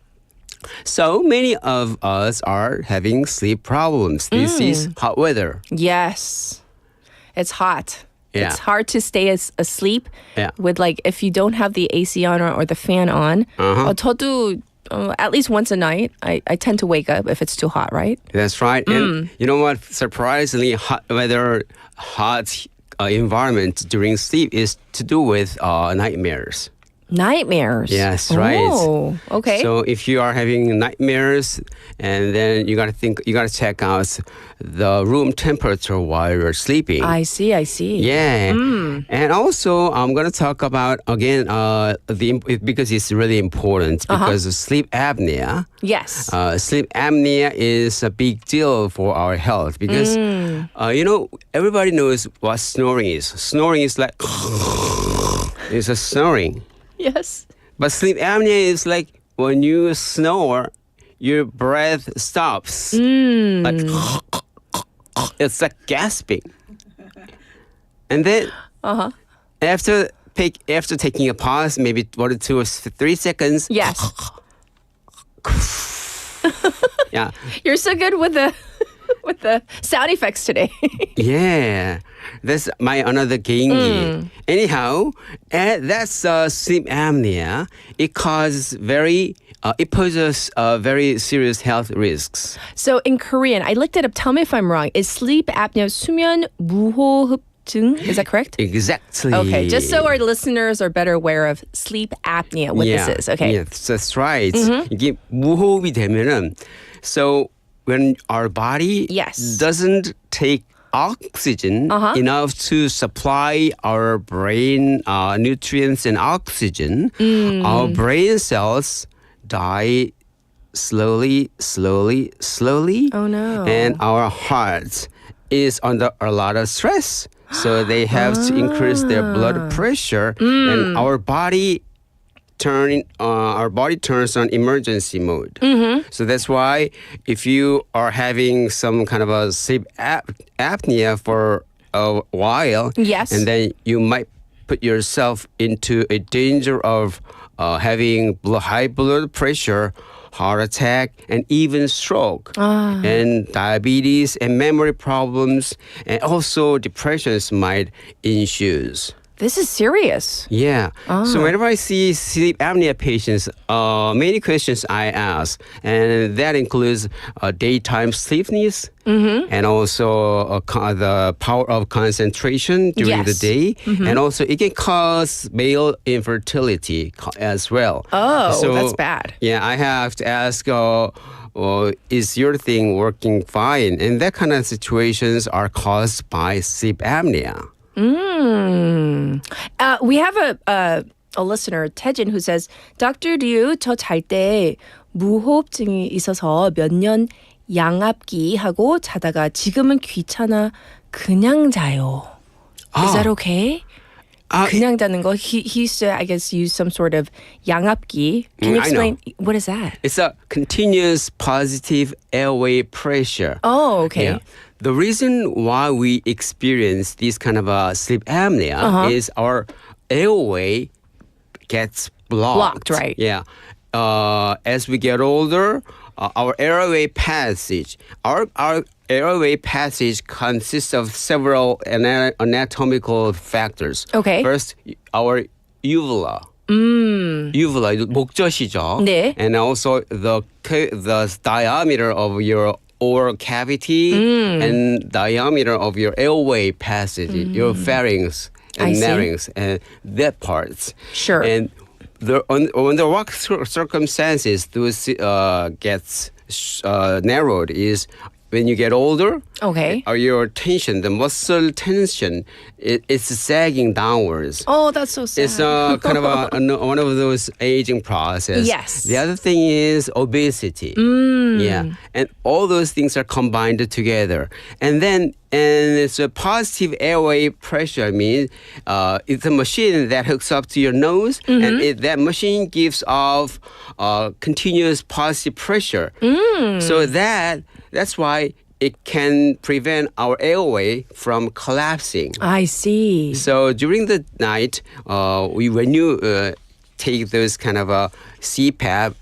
So many of us are having sleep problems. This is hot weather. Yes. It's hot. Yeah. It's hard to stay asleep with, like, if you don't have the AC on or the fan on. 저도 at least once a night, I tend to wake up if it's too hot, right? That's right. And you know what? Surprisingly, hot weather, hot environment during sleep is to do with nightmares. Nightmares? Yes, right. Oh, okay. So if you are having nightmares, and then you gotta check out the room temperature while you're sleeping. I see. Yeah. And also, I'm gonna talk about again because it's really important, because of sleep apnea. Yes. Sleep apnea is a big deal for our health, because everybody knows what snoring is. Snoring is like it's a snoring. Yes. But sleep apnea is like when you snore, your breath stops. Like, it's like gasping. And then after taking a pause, maybe 1 or 2 or 3 seconds. Yes. Yeah. You're so good with the sound effects today. Yeah, that's my another ge인기. Anyhow, that's sleep apnea. It poses very serious health risks. So in Korean, I looked it up. Tell me if I'm wrong. Is sleep apnea 수면 무호흡증? Is that correct? Exactly. Okay, just so our listeners are better aware of sleep apnea, what this is. Okay. Yes, that's right. 이게 무호흡이 되면은, so when our body doesn't take oxygen enough to supply our brain nutrients and oxygen, our brain cells die slowly. Oh no. And our heart is under a lot of stress. So they have to increase their blood pressure, and our body turns on emergency mode. So that's why if you are having some kind of a sleep apnea for a while, and then you might put yourself into a danger of having high blood pressure, heart attack, and even stroke, and diabetes and memory problems, and also depressions might ensue. This is serious. Yeah. So whenever I see sleep apnea patients, many questions I ask, and that includes daytime sleepiness, and also the power of concentration during the day, and also it can cause male infertility as well. Oh, so, that's bad. Yeah, I have to ask, is your thing working fine? And that kind of situations are caused by sleep apnea. We have a listener, 태진, who says, Dr. Ryu, 저 잘 때 무호흡증이 있어서 몇 년 양압기 하고 자다가 지금은 귀찮아 그냥 자요. Is that okay? 그냥 자는 거. He used to, I guess, use some sort of 양압기. Can you explain? What is that? It's a continuous positive airway pressure. Oh, okay. Yeah. The reason why we experience this kind of sleep apnea is our airway gets blocked. Right? Yeah. As we get older, our airway passage, our airway passage consists of several anatomical factors. Okay. First, our uvula. Uvula, 목젖이죠. 네. And also the diameter of your oral cavity and diameter of your airway passage, your pharynx and larynx, and that parts. Sure. And under what circumstances those gets narrowed is when you get older, okay, your tension, the muscle tension, it's sagging downwards. Oh, that's so sad. It's kind of one of those aging process. Yes. The other thing is obesity. Yeah, and all those things are combined together, and it's a positive airway pressure. I mean, it's a machine that hooks up to your nose, and that machine gives off continuous positive pressure. So that's why it can prevent our airway from collapsing. I see. So during the night, when you take those kind of CPAP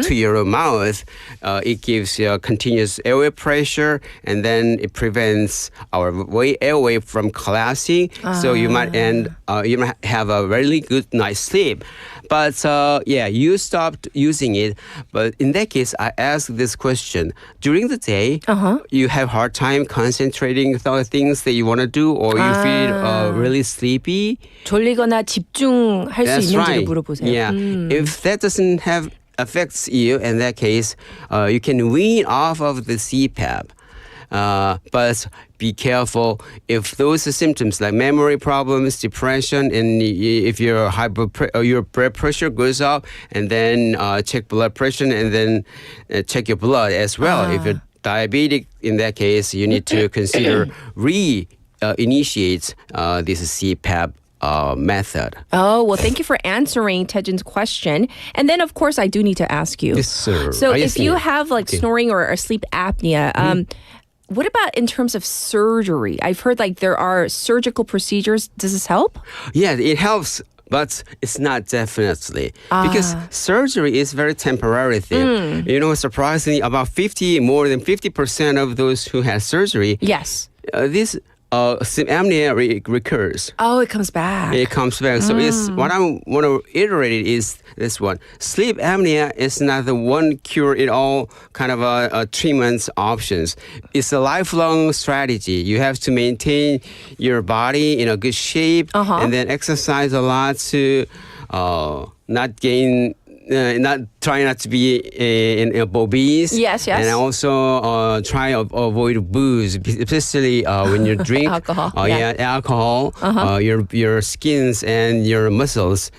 to your mouth, it gives you a continuous airway pressure, and then it prevents our airway from collapsing. So you might have a really good night's sleep. But you stopped using it. But in that case, I asked this question. During the day, you have hard time concentrating on things that you want to do, or you feel really sleepy? 졸리거나 집중할 수 있는지를 물어보세요. Yeah. If that doesn't affects you, in that case, you can wean off of the CPAP. But be careful if those symptoms like memory problems, depression, and if your your blood pressure goes up, and then check blood pressure, and then check your blood as well. If you're diabetic, in that case, you need to consider initiate this CPAP method. Oh, well, thank you for answering Taejin's question. And then, of course, I do need to ask you. Yes, sir. So if you have like snoring or sleep apnea, what about in terms of surgery? I've heard like there are surgical procedures. Does this help? Yeah, it helps. But it's not definitely because surgery is very temporary thing. You know, surprisingly, about more than 50% of those who have surgery, yes, this sleep apnea recurs. Oh, it comes back. It comes back. So it's what I want to iterate is this one. Sleep apnea is not the one cure-it-all kind of a treatment options. It's a lifelong strategy. You have to maintain your body in a good shape and then exercise a lot to not try not to be obese. Yes. And also try to avoid booze, especially when you drink alcohol. Alcohol. Your skins and your muscles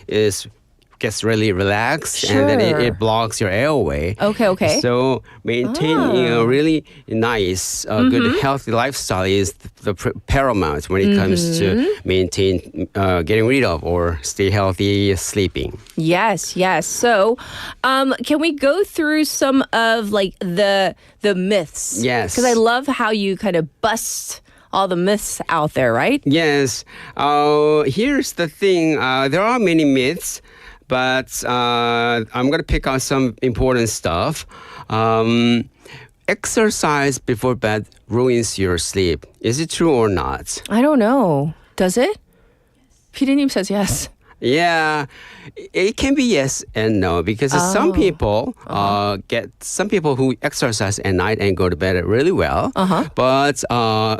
gets really relaxed, and then it blocks your airway. Okay. So maintaining a really nice, good, healthy lifestyle is the paramount when it comes to maintain, getting rid of or stay healthy sleeping. Yes. So, can we go through some of like the myths? Yes. Because I love how you kind of bust all the myths out there, right? Yes. Here's the thing. There are many myths. But I'm going to pick out some important stuff. Exercise before bed ruins your sleep. Is it true or not? I don't know. Does it? 피디님 says yes. Yeah, it can be yes and no because some people some people who exercise at night and go to bed really well. But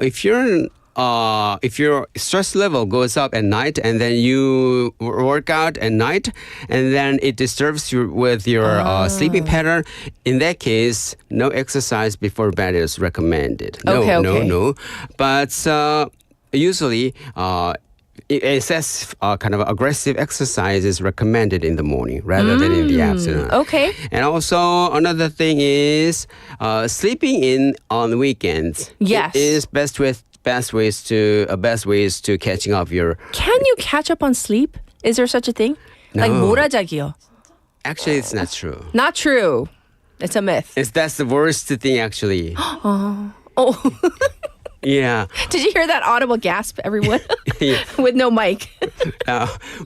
if your stress level goes up at night and then you work out at night and then it disturbs you with your sleeping pattern, in that case, no exercise before bed is recommended. No. But usually, excess kind of aggressive exercise is recommended in the morning rather than in the afternoon. Okay. And also another thing is sleeping in on weekends. Yes. Is best ways to catching up your. Can you catch up on sleep? Is there such a thing? No. Like 몰아자기요. Actually, it's not true. Not true. It's a myth. That's the worst thing, actually. Oh. Yeah. Did you hear that audible gasp, everyone? With no mic.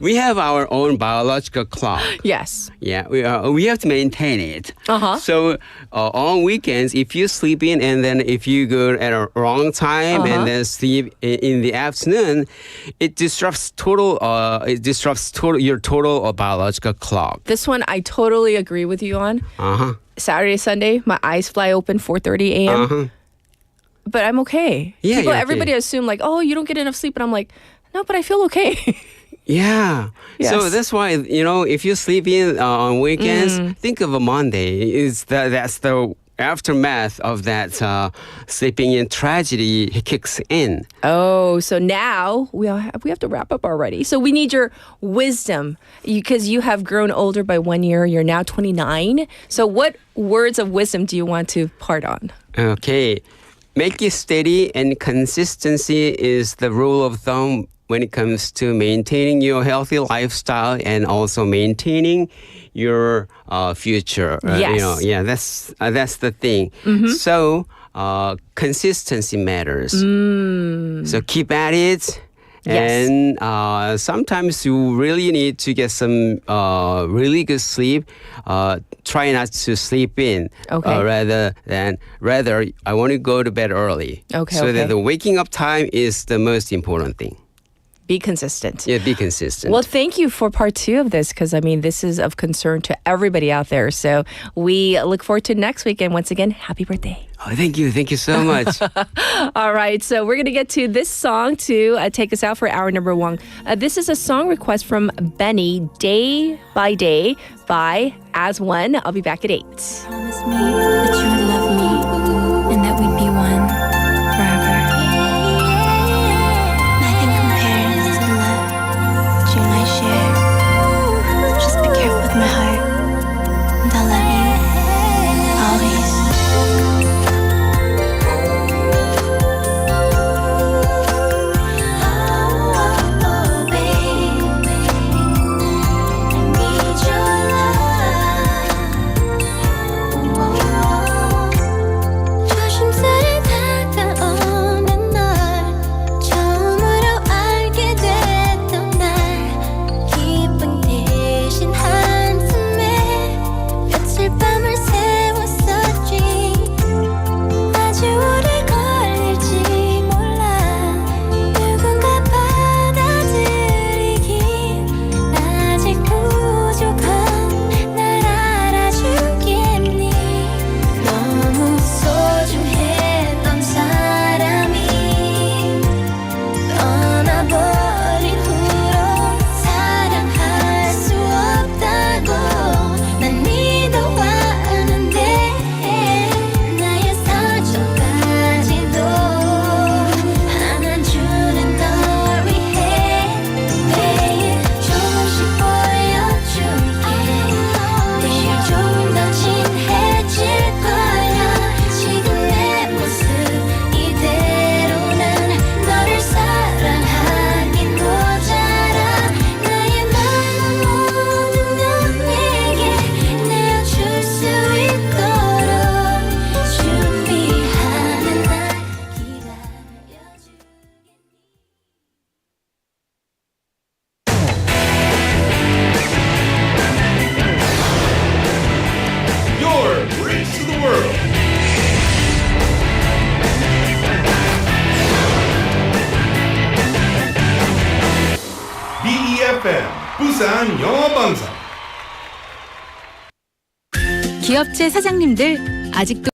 We have our own biological clock. Yes. Yeah, we have to maintain it. So on weekends, if you sleep in and then if you go at a wrong time and then sleep in the afternoon, it disrupts your total biological clock. This one I totally agree with you on. Saturday, Sunday, my eyes fly open 4:30 a.m. But I'm okay. Yeah, everybody assume like, oh, you don't get enough sleep, and I'm like, no, but I feel okay. Yeah. Yes. So that's why, if you sleep in on weekends, think of a Monday. That's the aftermath of that sleeping in tragedy kicks in. Oh, so now we have to wrap up already. So we need your wisdom because you have grown older by 1 year. You're now 29. So what words of wisdom do you want to part on? Okay. Make it steady, and consistency is the rule of thumb when it comes to maintaining your healthy lifestyle and also maintaining your future. Yes. That's the thing. Mm-hmm. So consistency matters. So keep at it. Yes. And sometimes you really need to get some really good sleep. Try not to sleep in. Okay. Rather, I want to go to bed early. Okay. So that the waking up time is the most important thing. Be consistent. Yeah, be consistent. Well, thank you for part 2 of this because, I mean, this is of concern to everybody out there. So we look forward to next week. And once again, happy birthday. Oh, thank you. Thank you so much. All right. So we're going to get to this song to take us out for hour number 1. This is a song request from Benny, Day by Day by As One. I'll be back at 8. Promise me that you would love me and that we'd be one forever. Nothing compares to the love that you and I share. Just be careful with my heart, and I'll love you always. Oh, baby, I need your love. 조심스레 다가오는 널 처음으로 알게 됐던 날 기쁨 대신 한숨에 며칠 밤을 새웠었지 아주 오래 걸릴지 몰라 누군가 받아들이긴 아직 부족한 날 알아주겠니 너무 소중했던 사람이 떠나버린 후로 사랑할 수 없다고 난 믿어왔는데 나의 상처까지도 안아주는 널 위해 매일 조금씩 보여줄게 내일 조금 더 진해질 거야 지금 내 모습 이대로는 너를 사랑하긴 모자라 나의 마음 모든 너에게 내어줄 수 있도록 준비하는 날 기다려줄게 Your bridge to the world. BEFM 부산 영어방송. 기업체 사장님들 아직도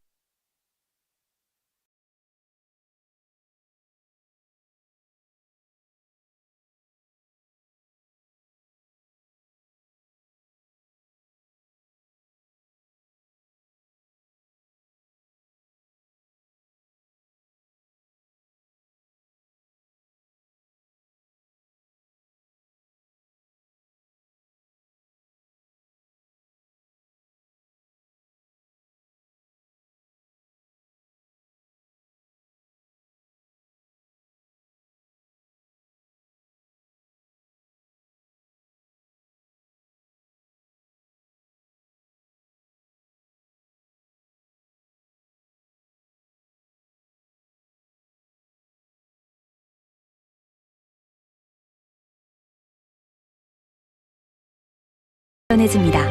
전해집니다.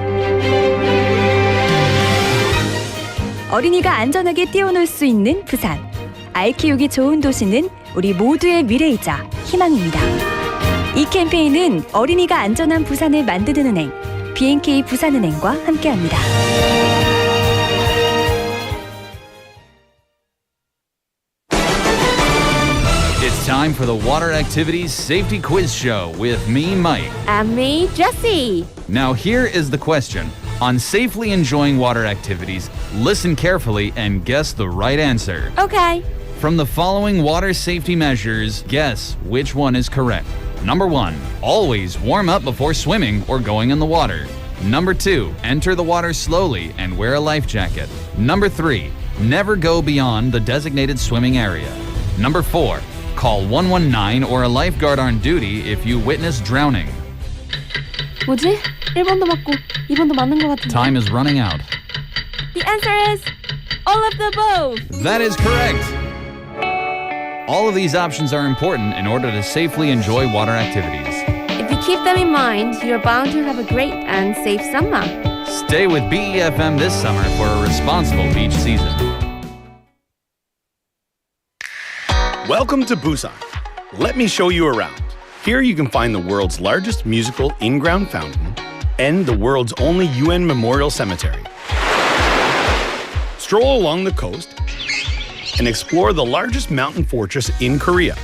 어린이가 안전하게 뛰어놀 수 있는 부산. 아이 키우기 좋은 도시는 우리 모두의 미래이자 희망입니다. 이 캠페인은 어린이가 안전한 부산을 만드는 은행, B&K 부산은행과 함께합니다. It's time for the Water Activities Safety Quiz Show with me, Mike. And me, Jessie. Now here is the question. On safely enjoying water activities, listen carefully and guess the right answer. Okay. From the following water safety measures, guess which one is correct. Number 1, always warm up before swimming or going in the water. Number 2, enter the water slowly and wear a life jacket. Number 3, never go beyond the designated swimming area. Number 4, call 119 or a lifeguard on duty if you witness drowning. 뭐지? 1번도 맞고 2번도 맞는 것 같은데. Time is running out. The answer is all of the above. That is correct. All of these options are important in order to safely enjoy water activities. If you keep them in mind, you're bound to have a great and safe summer. Stay with BEFM this summer for a responsible beach season. Welcome to Busan. Let me show you around. Here you can find the world's largest musical in-ground fountain and the world's only UN memorial cemetery. Stroll along the coast and explore the largest mountain fortress in Korea.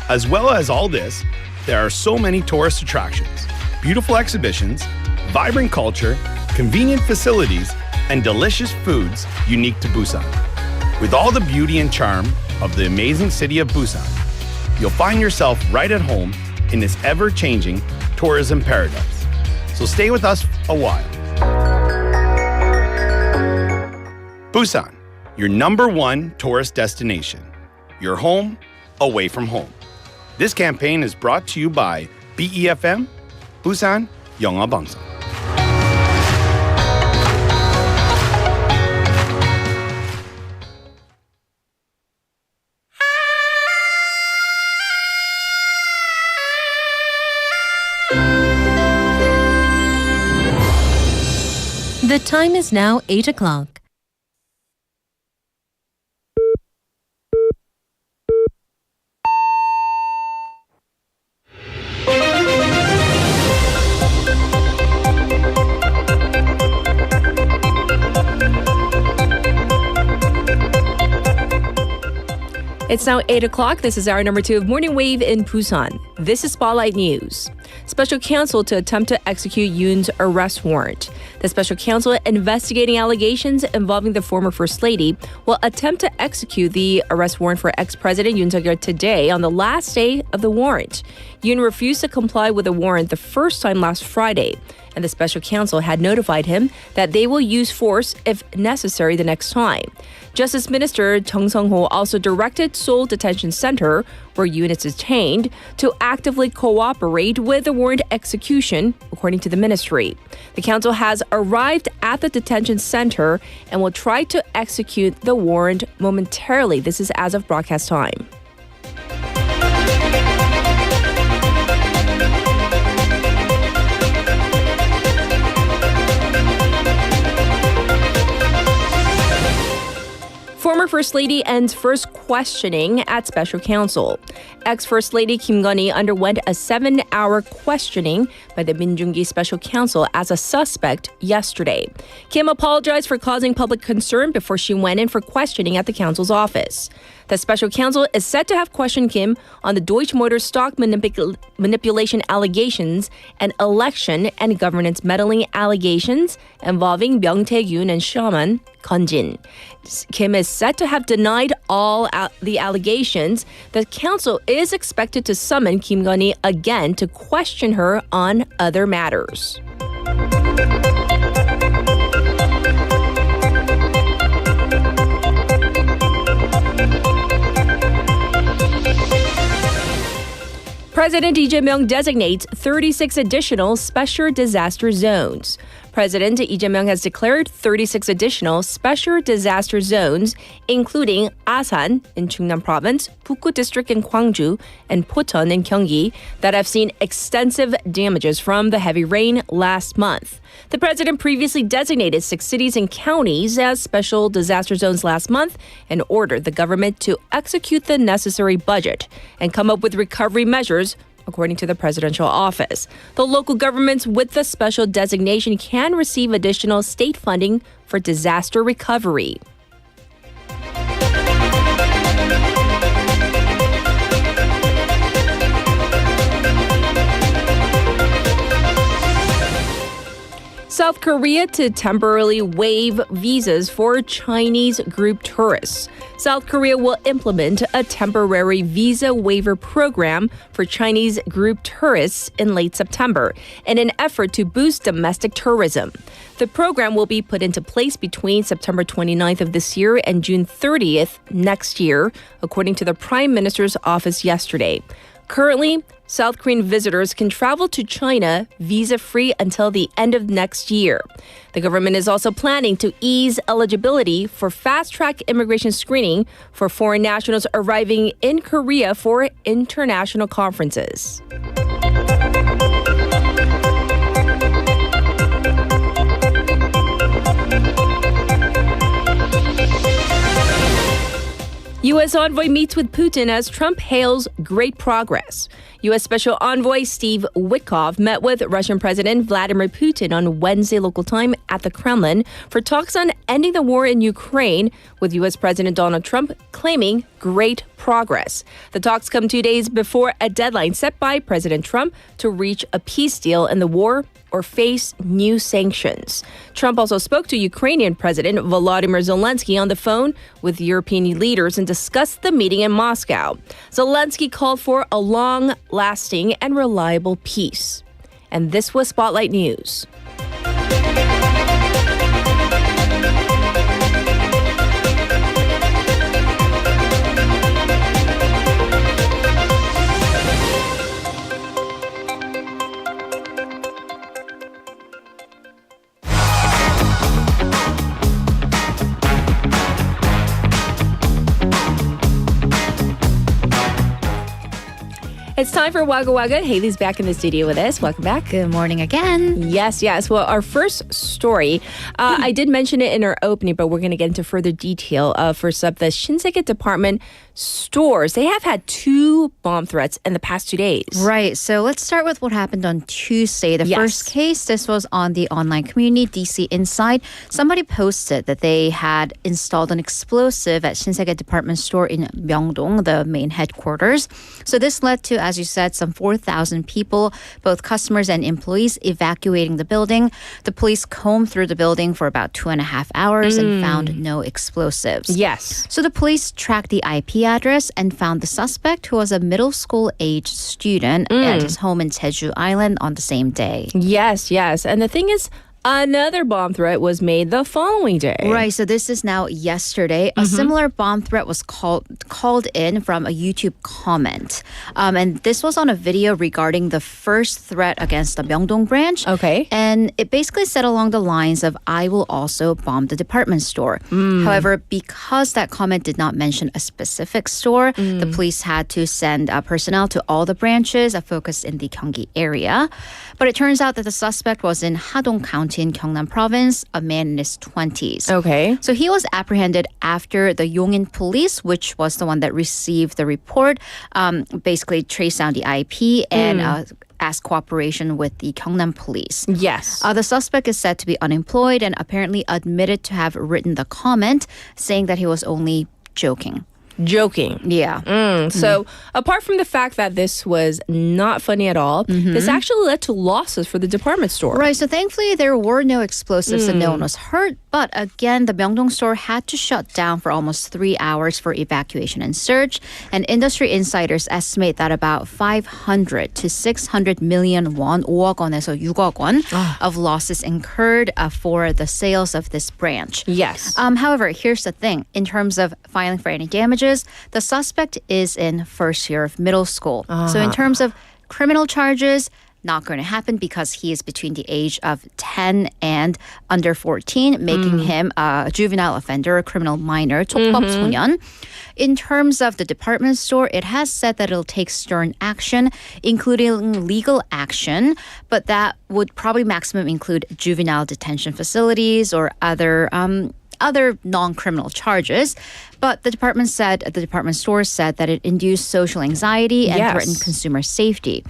As well as all this, there are so many tourist attractions, beautiful exhibitions, vibrant culture, convenient facilities, and delicious foods unique to Busan. With all the beauty and charm of the amazing city of Busan, you'll find yourself right at home in this ever-changing tourism paradise. So stay with us a while. Busan, your #1 tourist destination. Your home, away from home. This campaign is brought to you by BEFM, Busan 영어방송. The time is now 8 o'clock. It's now 8 o'clock. This is hour number 2 of Morning Wave in Busan. This is Spotlight News. Special counsel to attempt to execute Yoon's arrest warrant. The special counsel investigating allegations involving the former First Lady will attempt to execute the arrest warrant for ex-President Yoon Suk-yeol today on the last day of the warrant. Yoon refused to comply with the warrant the first time last Friday, and the special counsel had notified him that they will use force if necessary the next time. Justice Minister Chung Sung-ho also directed Seoul Detention Center, where Yoon is detained, to actively cooperate with the warrant execution, according to the ministry. The council has arrived at the detention center and will try to execute the warrant momentarily. This is as of broadcast time. Former First Lady ends first questioning at special counsel. Ex-First Lady Kim Gun-hee underwent a 7-hour questioning by the Minjung-gi special counsel as a suspect yesterday. Kim apologized for causing public concern before she went in for questioning at the counsel's office. The special counsel is set to have questioned Kim on the Deutsche Motor stock manipulation allegations and election and governance meddling allegations involving Myung Tae-gyun and shaman Gun-jin. Kim is set to have denied all the allegations. The counsel is expected to summon Kim Gun-hee again to question her on other matters. President Lee Jae-myung designates 36 additional special disaster zones. President Lee Jae-myung has declared 36 additional special disaster zones, including Asan in Chungnam Province, Bukgu District in Gwangju, and Pocheon in Gyeonggi, that have seen extensive damages from the heavy rain last month. The president previously designated 6 cities and counties as special disaster zones last month and ordered the government to execute the necessary budget and come up with recovery measures, according to the presidential office. The local governments with the special designation can receive additional state funding for disaster recovery. South Korea to temporarily waive visas for Chinese group tourists. South Korea will implement a temporary visa waiver program for Chinese group tourists in late September in an effort to boost domestic tourism. The program will be put into place between September 29th of this year and June 30th next year, according to the Prime Minister's office yesterday. Currently, South Korean visitors can travel to China visa-free until the end of next year. The government is also planning to ease eligibility for fast-track immigration screening for foreign nationals arriving in Korea for international conferences. U.S. envoy meets with Putin as Trump hails great progress. U.S. Special Envoy Steve Witkoff met with Russian President Vladimir Putin on Wednesday local time at the Kremlin for talks on ending the war in Ukraine, with U.S. President Donald Trump claiming great progress. The talks come 2 days before a deadline set by President Trump to reach a peace deal in the war or face new sanctions. Trump also spoke to Ukrainian President Volodymyr Zelensky on the phone with European leaders and discussed the meeting in Moscow. Zelensky called for a long-lasting and reliable peace. And this was Spotlight News. It's time for Wagga Wagga. Haley's back in the studio with us. Welcome back. Good morning again. Yes. Well, our first story, I did mention it in our opening, but we're going to get into further detail. First up, the Shinsegae department stores. They have had 2 bomb threats in the past 2 days. Right. So let's start with what happened on Tuesday. The first case, this was on the online community, DC Inside. Somebody posted that they had installed an explosive at Shinsegae department store in Myeongdong, the main headquarters. So this led to, as you said, some 4,000 people, both customers and employees, evacuating the building. The police combed through the building for about 2.5 hours and found no explosives. Yes. So the police tracked the IP address and found the suspect, who was a middle school age student at his home in Jeju Island on the same day. Yes. And the thing is, another bomb threat was made the following day. Right, so this is now yesterday. A similar bomb threat was called in from a YouTube comment. And this was on a video regarding the first threat against the Myeongdong branch. Okay. And it basically said along the lines of, I will also bomb the department store. However, because that comment did not mention a specific store, the police had to send personnel to all the branches focused in the Gyeonggi area. But it turns out that the suspect was in Hadong County in Gyeongnam Province, a man in his 20s. Okay. So he was apprehended after the Yongin police, which was the one that received the report, basically traced down the IP and asked cooperation with the Gyeongnam police. Yes. The suspect is said to be unemployed and apparently admitted to have written the comment, saying that he was only joking. Yeah. So apart from the fact that this was not funny at all, this actually led to losses for the department store. Right. So thankfully there were no explosives and no one was hurt. But again, the Myeongdong store had to shut down for almost 3 hours for evacuation and search. And industry insiders estimate that about 500 to 600 million won, 5억 원에서 6억 won of losses incurred for the sales of this branch. Yes. However, here's the thing. In terms of filing for any damages, the suspect is in first year of middle school. So in terms of criminal charges, not going to happen because he is between the age of 10 and under 14, making him a juvenile offender, a criminal minor, 촉법 소년. In terms of the department store, it has said that it'll take stern action, including legal action, but that would probably maximum include juvenile detention facilities or other non-criminal charges. But the department store said that it induced social anxiety and threatened consumer safety.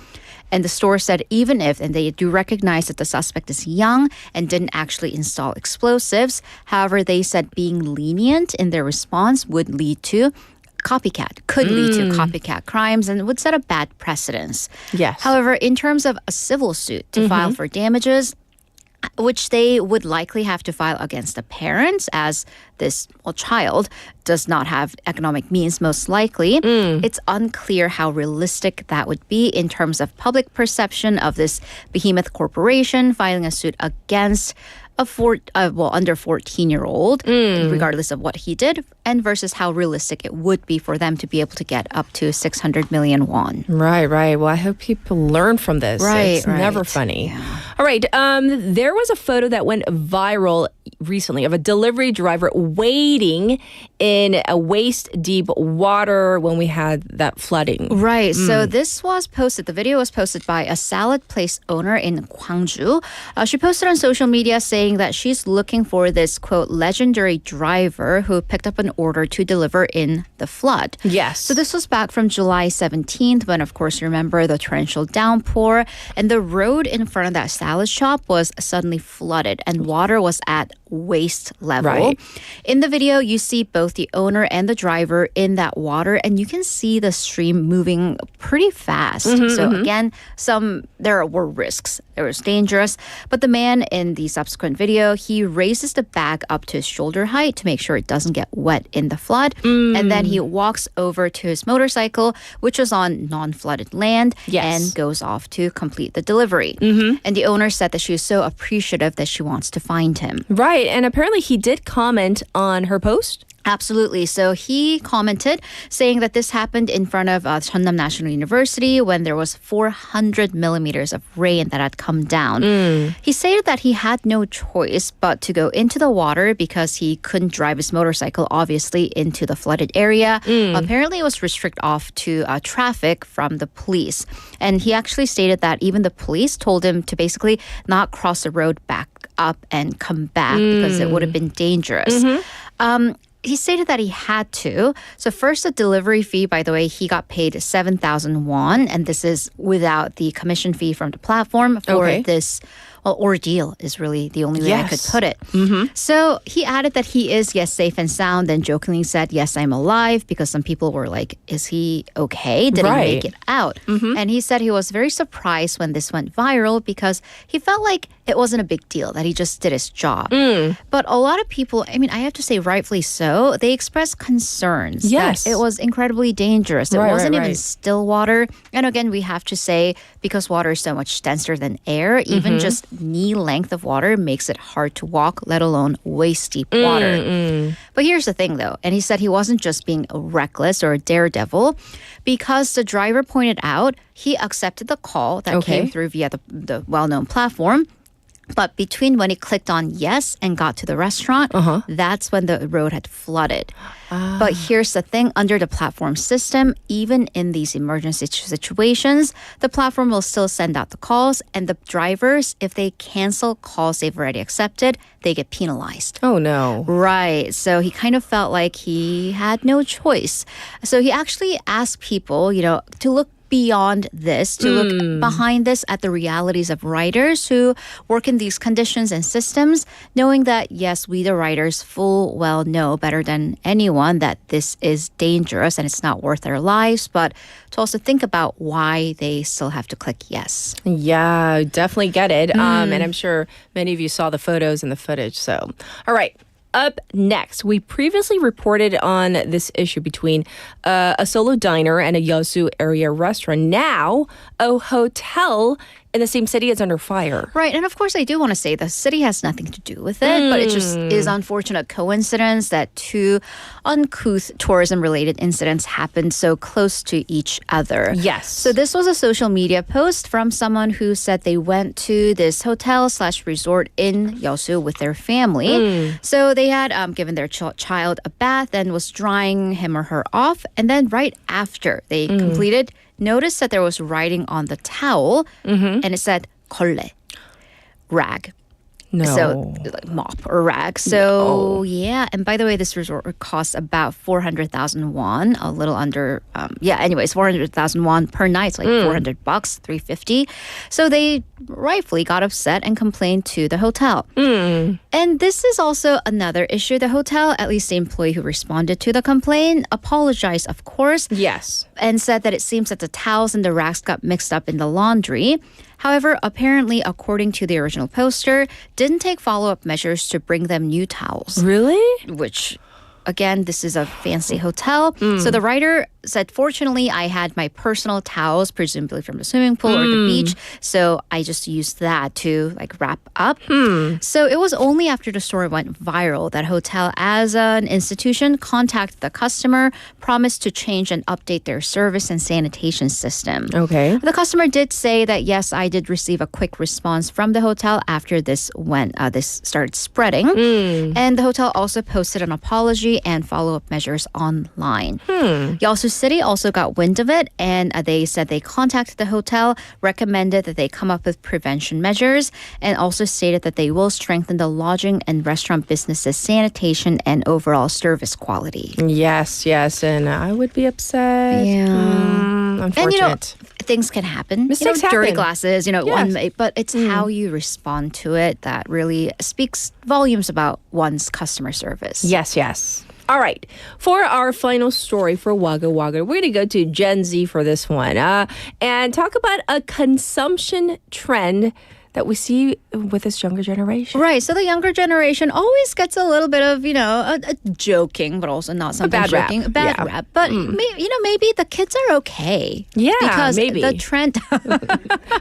And the store said even if, and they do recognize that the suspect is young and didn't actually install explosives, however, they said being lenient in their response would lead to could lead to copycat crimes and would set a bad precedence. Yes. However, in terms of a civil suit to file for damages, which they would likely have to file against the parents, as this child does not have economic means, most likely. It's unclear how realistic that would be in terms of public perception of this behemoth corporation filing a suit against a under 14-year-old, regardless of what he did, and versus how realistic it would be for them to be able to get up to 600 million won. Right. Well, I hope people learn from this. It's never funny. Yeah. All right. There was a photo that went viral recently of a delivery driver wading in a waist-deep water when we had that flooding. Right. So this was posted. The video was posted by a salad place owner in Gwangju. She posted on social media saying that she's looking for this, quote, legendary driver who picked up an order to deliver in the flood. Yes. So this was back from July 17th when, of course, you remember the torrential downpour, and the road in front of that salad shop was suddenly flooded and water was at waist level. Right. In the video, you see both the owner and the driver in that water, and you can see the stream moving pretty fast. So again, there were risks. It was dangerous. But the man in the subsequent video, he raises the bag up to his shoulder height to make sure it doesn't get wet in the flood. And then he walks over to his motorcycle, which was on non-flooded land, and goes off to complete the delivery. And the owner said that she was so appreciative that she wants to find him. Right. And apparently he did comment on her post. Absolutely. So he commented saying that this happened in front of Jeonnam National University when there was 400 millimeters of rain that had come down. He stated that he had no choice but to go into the water because he couldn't drive his motorcycle, obviously, into the flooded area. Apparently, it was restricted off to traffic from the police. And he actually stated that even the police told him to basically not cross the road back up and come back because it would have been dangerous. He stated that he had to. So first, the delivery fee, by the way, he got paid 7,000 won. And this is without the commission fee from the platform for this ordeal is really the only way I could put it. So he added that he is, safe and sound, and jokingly said, yes, I'm alive, because some people were like, is he okay? Did he make it out? And he said he was very surprised when this went viral because he felt like it wasn't a big deal, that he just did his job. But a lot of people, I mean, I have to say rightfully so, they expressed concerns that it was incredibly dangerous. It wasn't even still water. And again, we have to say, because water is so much denser than air, even just knee length of water makes it hard to walk, let alone waist deep water. But here's the thing though, and he said he wasn't just being reckless or a daredevil, because the driver pointed out he accepted the call that came through via the well-known platform. But between when he clicked on yes and got to the restaurant, that's when the road had flooded. But here's the thing, under the platform system, even in these emergency situations, the platform will still send out the calls, and the drivers, if they cancel calls they've already accepted, they get penalized. Oh, no. Right. So he kind of felt like he had no choice. So he actually asked people, to look beyond this, to look behind this at the realities of writers who work in these conditions and systems, knowing that, yes, we the writers full well know better than anyone that this is dangerous and it's not worth their lives, but to also think about why they still have to click yes. Yeah, definitely get it. And I'm sure many of you saw the photos and the footage. So, all right. Up next, we previously reported on this issue between a solo diner and a Yeosu area restaurant. Now, a hotel in the same city is under fire. Right. And of course, I do want to say the city has nothing to do with it, but it just is unfortunate coincidence that two uncouth tourism-related incidents happened so close to each other. Yes. So this was a social media post from someone who said they went to this hotel/resort in Yeosu with their family. So they had given their child a bath and was drying him or her off. And then right after they completed, noticed that there was writing on the towel, and it said "kolle," rag. No. So like mop or rag. So yeah. And by the way, this resort costs about 400,000 won, a little under. Anyways, 400,000 won per night. It's like $400, $350. So they rightfully got upset and complained to the hotel. And this is also another issue. The hotel, at least the employee who responded to the complaint, apologized, of course. Yes. And said that it seems that the towels and the rags got mixed up in the laundry. However, apparently, according to the original poster, didn't take follow-up measures to bring them new towels. Really? Which, again, this is a fancy hotel. So the writer said, fortunately, I had my personal towels, presumably from the swimming pool or the beach. So I just used that to wrap up. So it was only after the story went viral that hotel, as an institution, contacted the customer, promised to change and update their service and sanitation system. Okay. The customer did say that, yes, I did receive a quick response from the hotel after this started spreading. And the hotel also posted an apology and follow-up measures online. Yeosu City also got wind of it, and they said they contacted the hotel, recommended that they come up with prevention measures, and also stated that they will strengthen the lodging and restaurant businesses' sanitation and overall service quality. Yes, and I would be upset. Yeah. Unfortunate. And things can happen. Mistakes dirty happen. glasses, Yes. but it's how you respond to it that really speaks volumes about one's customer service. Yes. All right. For our final story for Waggle Waggle, we're going to go to Gen Z for this one and talk about a consumption trend that we see with this younger generation. Right. So the younger generation always gets a little bit of, a joking, but also not something bad joking. rap. A bad Yeah. rap. But, maybe the kids are okay. Yeah, because maybe. the trend...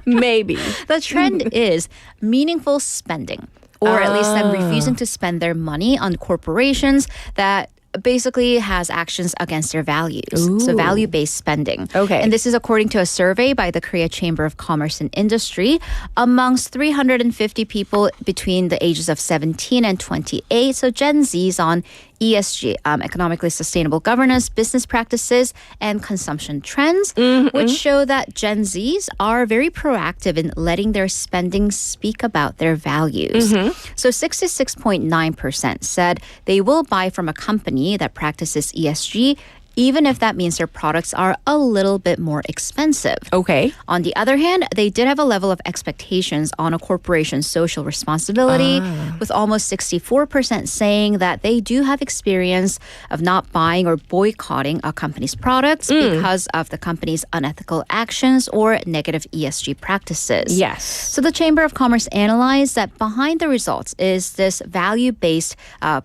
Maybe. The trend is meaningful spending. Or at least them refusing to spend their money on corporations that basically has actions against their values. So value-based spending. Okay. And this is according to a survey by the Korea Chamber of Commerce and Industry amongst 350 people between the ages of 17 and 28. So Gen Z's on ESG, economically sustainable governance, business practices, and consumption trends, which show that Gen Zs are very proactive in letting their spending speak about their values. So 66.9% said they will buy from a company that practices ESG, even if that means their products are a little bit more expensive. Okay. On the other hand, they did have a level of expectations on a corporation's social responsibility, with almost 64% saying that they do have experience of not buying or boycotting a company's products because of the company's unethical actions or negative ESG practices. Yes. So the Chamber of Commerce analyzed that behind the results is this value-based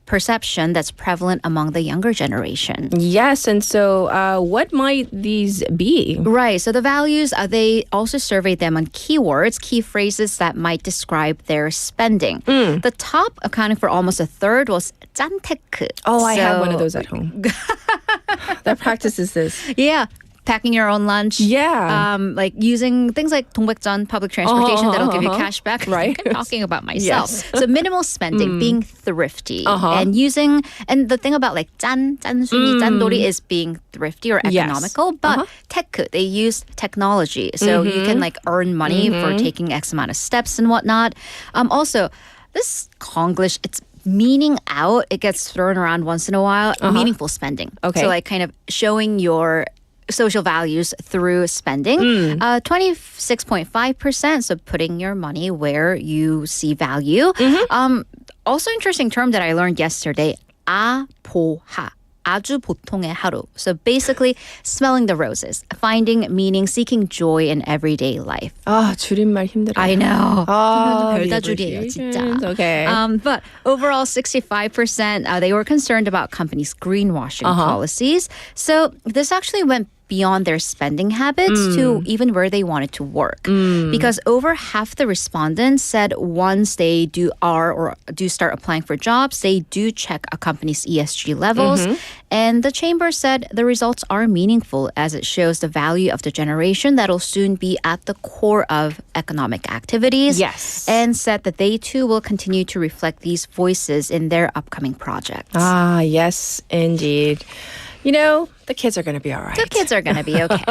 perception that's prevalent among the younger generation. Yes, and so what might these be? Right. So the values, they also surveyed them on keywords, key phrases that might describe their spending. The top, accounting for almost a third, was 짠테크. Oh, I have one of those at home. That practices this. Yeah. Packing your own lunch. Yeah. Like using things like 동백전, public transportation that'll give you cash back. Right. I'm talking about myself. Yes. So minimal spending, being thrifty. And using, and the thing about like 짠순이, 짠돌이 is being thrifty or economical. But 테크, they use technology. So you can like earn money for taking X amount of steps and whatnot. Also, this Konglish, it's meaning out. It gets thrown around once in a while. Meaningful spending. Okay. So like kind of showing your social values through spending. 26.5%, so putting your money where you see value. Also interesting term that I learned yesterday, 아보하. 아주 보통의 하루. So basically, smelling the roses, finding meaning, seeking joy in everyday life. 줄임말 힘들어요. I know. 별다 줄이에요, 진짜. Okay. But overall, 65%, they were concerned about companies' greenwashing policies. So this actually went beyond their spending habits to even where they wanted to work. Because over half the respondents said once they do start applying for jobs, they do check a company's ESG levels. And the chamber said the results are meaningful as it shows the value of the generation that'll soon be at the core of economic activities. Yes. And said that they too will continue to reflect these voices in their upcoming projects. Yes, indeed. You know, the kids are going to be all right. The kids are going to be okay.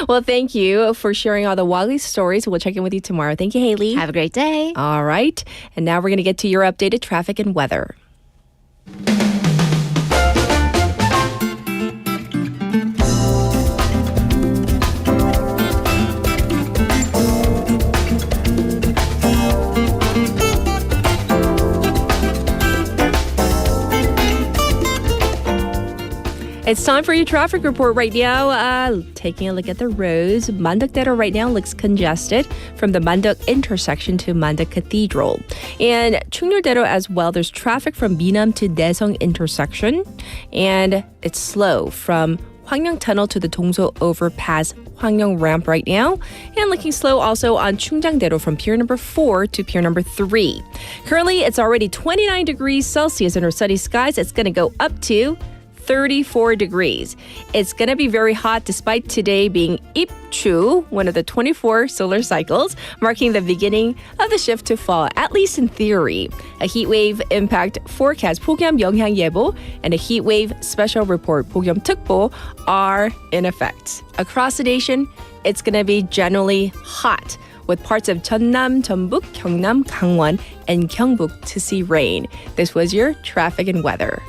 Well, thank you for sharing all the Waggle stories. We'll check in with you tomorrow. Thank you, Haley. Have a great day. All right. And now we're going to get to your updated traffic and weather. It's time for your traffic report right now. Taking a look at the roads. Mandok-daedo right now looks congested from the Mandok intersection to Mandok Cathedral. And Chungnyeol-daedo as well. There's traffic from Minam to Daesung intersection. And it's slow from Hwangryong Tunnel to the Dongso overpass Hwangryong ramp right now. And looking slow also on Chungjang-daedo from pier number 4 to pier number 3. Currently, it's already 29 degrees Celsius under sunny skies. It's going to go up to 34 degrees. It's going to be very hot despite today being Ipchu, one of the 24 solar cycles, marking the beginning of the shift to fall, at least in theory. A heat wave impact forecast, 폭염 영향 예보, and a heat wave special report, 폭염 특보, are in effect. Across the nation, it's going to be generally hot, with parts of Jeonnam, Jeonbuk, Gyeongnam, Gangwon, and Gyeongbuk to see rain. This was your traffic and weather.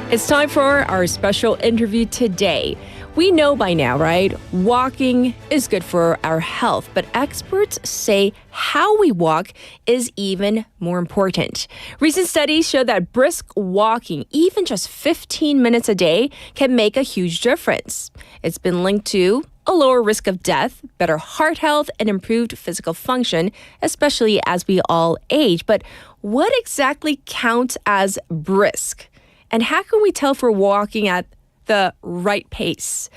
It's time for our special interview today. We know by now, right? Walking is good for our health, but experts say how we walk is even more important. Recent studies show that brisk walking, even just 15 minutes a day, can make a huge difference. It's been linked to a lower risk of death, better heart health, and improved physical function, especially as we all age. But what exactly counts as brisk? And how can we tell if we're walking at the right pace?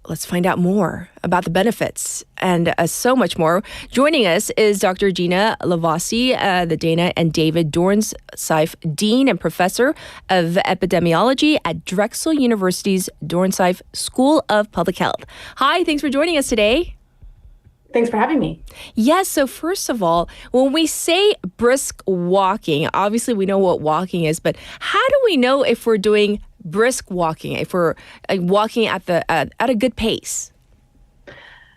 Let's find out more about the benefits and so much more. Joining us is Dr. Gina Lovasi, the Dana and David Dornsife Dean and Professor of Epidemiology at Drexel University's Dornsife School of Public Health. Hi, thanks for joining us today. Thanks for having me. Yes, so first of all, when we say brisk walking, obviously we know what walking is, but how do we know if we're doing brisk walking, if we're walking at a good pace?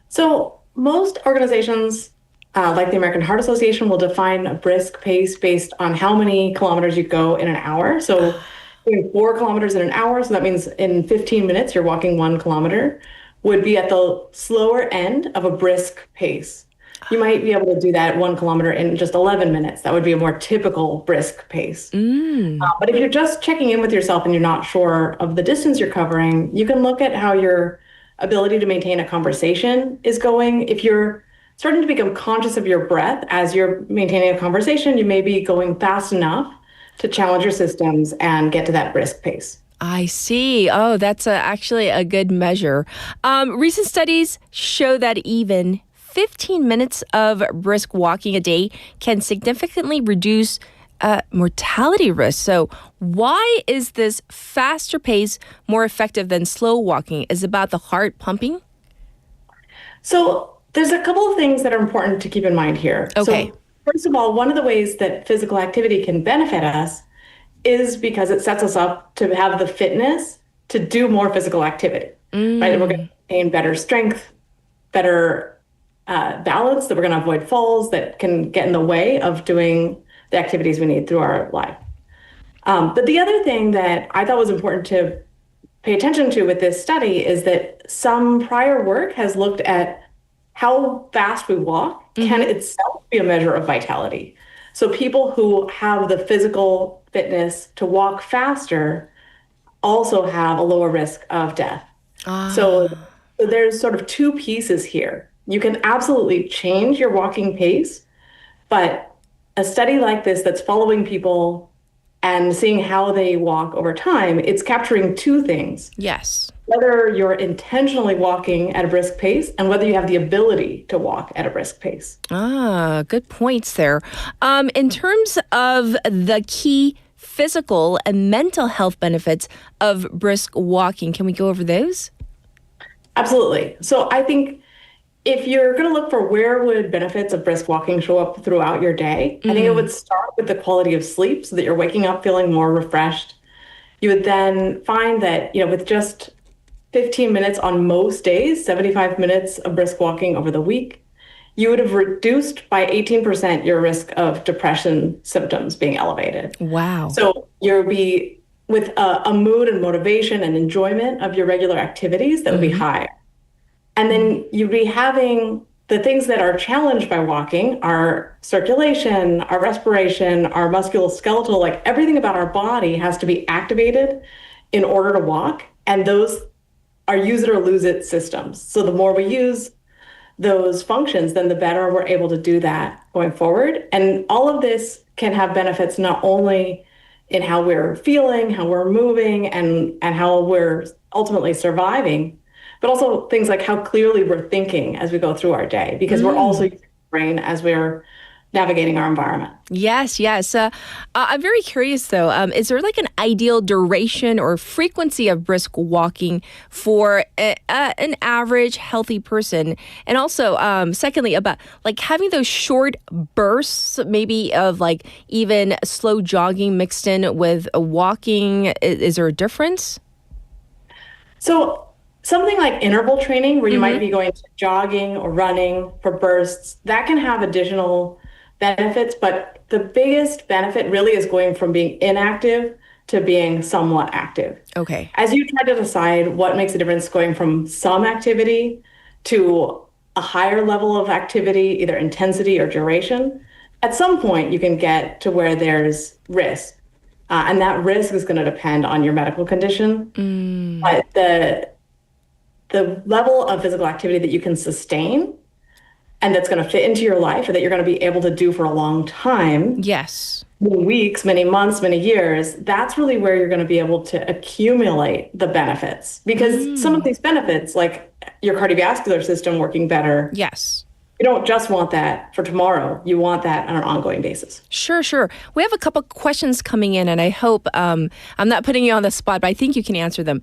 So most organizations, like the American Heart Association, will define a brisk pace based on how many kilometers you go in an hour. So doing 4 kilometers in an hour, so that means in 15 minutes you're walking 1 kilometer, would be at the slower end of a brisk pace. You might be able to do that 1 kilometer in just 11 minutes. That would be a more typical brisk pace. But if you're just checking in with yourself and you're not sure of the distance you're covering, you can look at how your ability to maintain a conversation is going. If you're starting to become conscious of your breath as you're maintaining a conversation, you may be going fast enough to challenge your systems and get to that brisk pace. I see. Oh, that's actually a good measure. Recent studies show that even 15 minutes of brisk walking a day can significantly reduce mortality risk. So why is this faster pace more effective than slow walking? Is it about the heart pumping? So there's a couple of things that are important to keep in mind here. Okay. So first of all, one of the ways that physical activity can benefit us is because it sets us up to have the fitness to do more physical activity, right? And we're going to gain better strength, better balance, that we're going to avoid falls that can get in the way of doing the activities we need through our life. But the other thing that I thought was important to pay attention to with this study is that some prior work has looked at how fast we walk can itself be a measure of vitality. So people who have the physical fitness to walk faster also have a lower risk of death. So there's sort of 2 pieces here. You can absolutely change your walking pace, but a study like this that's following people and seeing how they walk over time, it's capturing 2 things. Yes. Whether you're intentionally walking at a brisk pace and whether you have the ability to walk at a brisk pace. Good points there. In terms of the key physical and mental health benefits of brisk walking, can we go over those? Absolutely. So I think if you're going to look for where would benefits of brisk walking show up throughout your day, I think it would start with the quality of sleep so that you're waking up feeling more refreshed. You would then find that, with just 15 minutes on most days, 75 minutes of brisk walking over the week, you would have reduced by 18% your risk of depression symptoms being elevated. Wow. So you'll be with a mood and motivation and enjoyment of your regular activities that would be higher. And then you'd be having the things that are challenged by walking, our circulation, our respiration, our musculoskeletal, like everything about our body has to be activated in order to walk. And those are use it or lose it systems. So the more we use those functions, then the better we're able to do that going forward. And all of this can have benefits not only in how we're feeling, how we're moving, and how we're ultimately surviving, but also things like how clearly we're thinking as we go through our day, because we're also using the brain as we're navigating our environment. Yes, yes. I'm very curious, though. Is there like an ideal duration or frequency of brisk walking for an average healthy person? And also, secondly, about like having those short bursts, maybe of like even slow jogging mixed in with walking. Is there a difference? So something like interval training, where you might be going to jogging or running for bursts, that can have additional benefits, but the biggest benefit really is going from being inactive to being somewhat active. Okay. As you try to decide what makes a difference going from some activity to a higher level of activity, either intensity or duration, at some point you can get to where there's risk. And that risk is going to depend on your medical condition. But the level of physical activity that you can sustain and that's going to fit into your life, or that you're going to be able to do for a long time. Yes. Many weeks, many months, many years. That's really where you're going to be able to accumulate the benefits. Because some of these benefits, like your cardiovascular system working better. Yes. You don't just want that for tomorrow. You want that on an ongoing basis. Sure, sure. We have a couple questions coming in, and I hope I'm not putting you on the spot, but I think you can answer them.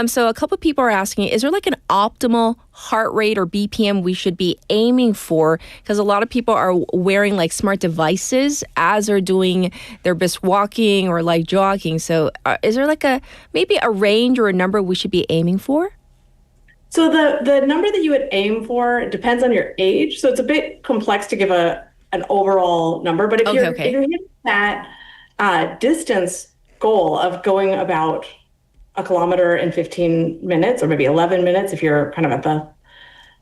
So a couple people are asking, is there like an optimal heart rate or BPM we should be aiming for? Because a lot of people are wearing like smart devices as they're doing their brisk walking or like jogging. So is there like maybe a range or a number we should be aiming for? So the number that you would aim for depends on your age. So it's a bit complex to give an overall number. But if you're hitting that distance goal of going about a kilometer in 15 minutes, or maybe 11 minutes if you're kind of at the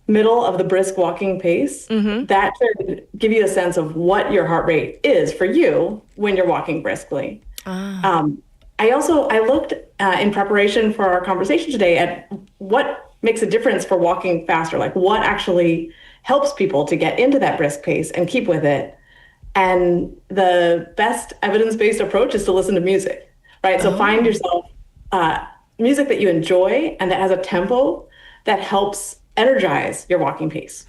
middle of the brisk walking pace, that should give you a sense of what your heart rate is for you when you're walking briskly. I looked in preparation for our conversation today at what makes a difference for walking faster, like what actually helps people to get into that brisk pace and keep with it. And the best evidence-based approach is to listen to music, right? So find yourself music that you enjoy and that has a tempo that helps energize your walking pace.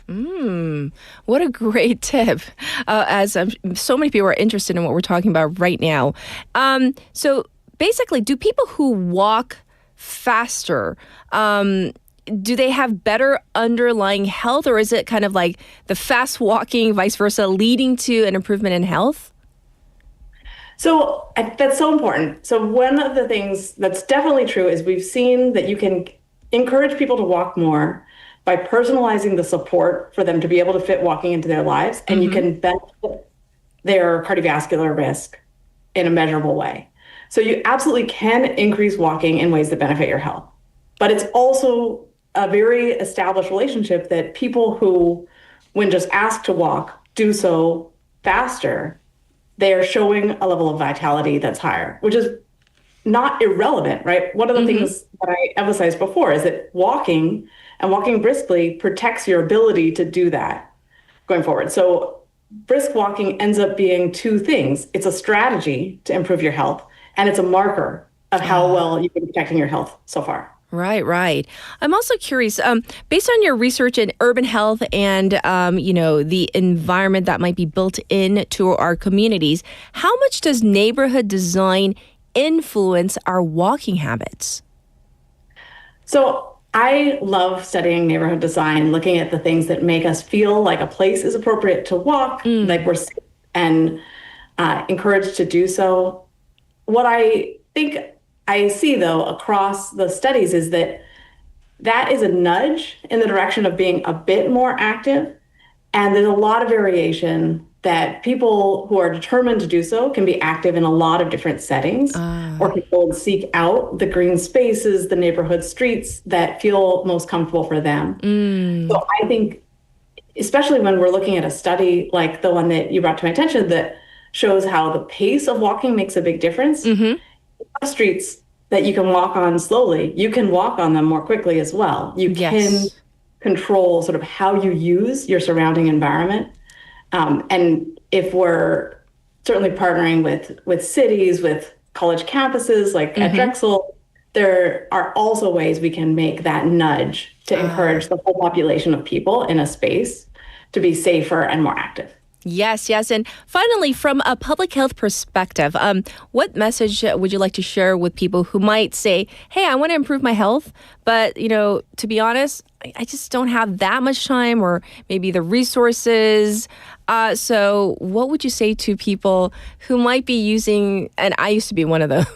What a great tip, as so many people are interested in what we're talking about right now. So basically, do people who walk faster, do they have better underlying health, or is it kind of like the fast walking, vice versa, leading to an improvement in health? So that's so important. So one of the things that's definitely true is we've seen that you can encourage people to walk more by personalizing the support for them to be able to fit walking into their lives, and you can benefit their cardiovascular risk in a measurable way. So you absolutely can increase walking in ways that benefit your health. But it's also a very established relationship that people who, when just asked to walk, do so faster, they are showing a level of vitality that's higher, which is not irrelevant, right? One of the things that I emphasized before is that walking and walking briskly protects your ability to do that going forward. So brisk walking ends up being two things. It's a strategy to improve your health, and it's a marker of how well you've been protecting your health so far. Right, right. I'm also curious, based on your research in urban health and, the environment that might be built into our communities, how much does neighborhood design influence our walking habits? So I love studying neighborhood design, looking at the things that make us feel like a place is appropriate to walk, like we're safe and encouraged to do so. What I think I see, though, across the studies is that is a nudge in the direction of being a bit more active. And there's a lot of variation that people who are determined to do so can be active in a lot of different settings, or people seek out the green spaces, the neighborhood streets that feel most comfortable for them. So I think, especially when we're looking at a study like the one that you brought to my attention that shows how the pace of walking makes a big difference. Streets that you can walk on slowly, you can walk on them more quickly as well. You can control sort of how you use your surrounding environment. And if we're certainly partnering with cities, with college campuses like at Drexel, there are also ways we can make that nudge to encourage the whole population of people in a space to be safer and more active. Yes, yes. And finally, from a public health perspective, what message would you like to share with people who might say, hey, I want to improve my health, but, to be honest, I just don't have that much time or maybe the resources. So what would you say to people who might be using, and I used to be one of them,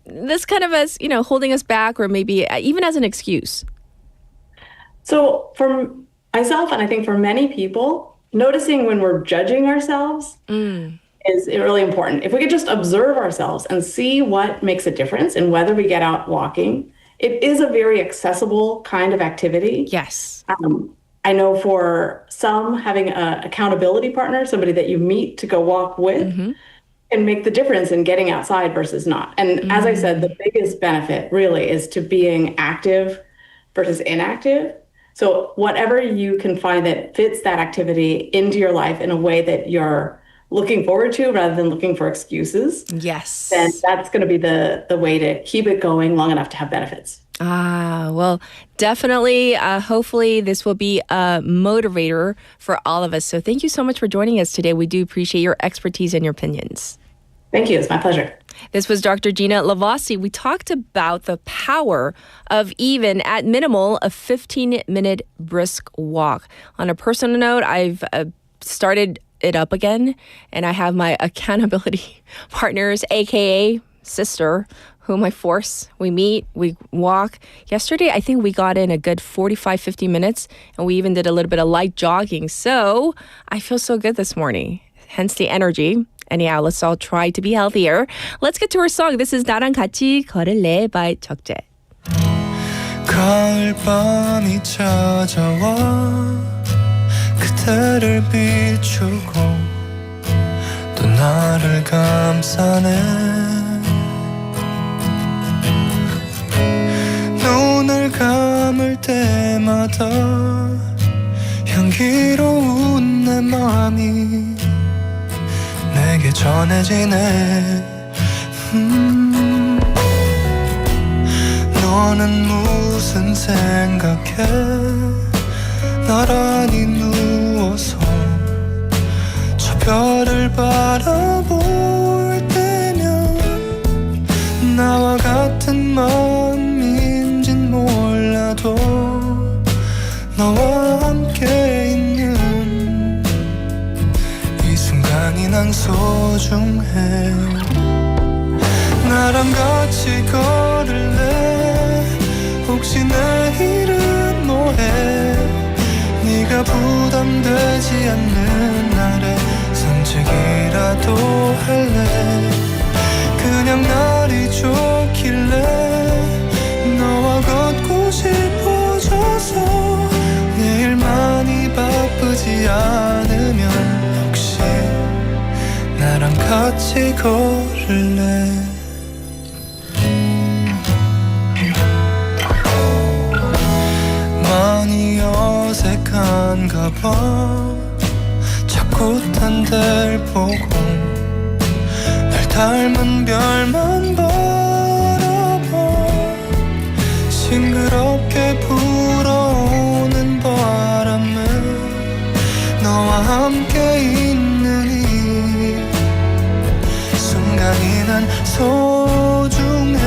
this kind of as, holding us back or maybe even as an excuse? So for myself, and I think for many people, noticing when we're judging ourselves is really important. If we could just observe ourselves and see what makes a difference in whether we get out walking, it is a very accessible kind of activity. Yes. I know for some, having an accountability partner, somebody that you meet to go walk with, can make the difference in getting outside versus not. And as I said, the biggest benefit really is to being active versus inactive. So whatever you can find that fits that activity into your life in a way that you're looking forward to rather than looking for excuses, then that's going to be the way to keep it going long enough to have benefits. Well, definitely, hopefully this will be a motivator for all of us. So thank you so much for joining us today. We do appreciate your expertise and your opinions. Thank you. It's my pleasure. This was Dr. Gina Lovasi. We talked about the power of even, at minimal, a 15-minute brisk walk. On a personal note, I've started it up again, and I have my accountability partners, aka sister, whom I force. We meet, we walk. Yesterday, I think we got in a good 45-50 minutes, and we even did a little bit of light jogging. So I feel so good this morning, hence the energy. Anyhow, let's all try to be healthier. Let's get to our song. This is 나랑 같이 걸을래 by 적재. 가을 밤이 찾아와 그대를 비추고 또 나를 감싸네 눈을 감을 때마다 향기로운 내 맘이 내게 전해지네 너는 무슨 생각해 나란히 누워서 저 별을 바라볼 때면 나와 같은 마음인진 몰라도 너와 함께 있는 시간이 난 소중해 나랑 같이 걸을래 혹시 내일은 뭐해 네가 부담되지 않는 날에 산책이라도 할래 그냥 날이 좋길래 너와 걷고 싶어져서 내일 많이 바쁘지 않으면 나랑 같이 걸을래 많이 어색한가 봐 자꾸 딴 데를 보고 날 닮은 별만 바라봐 싱그럽게 불어오는 바람은 너와 함께 있는 이 순간이 난 소중해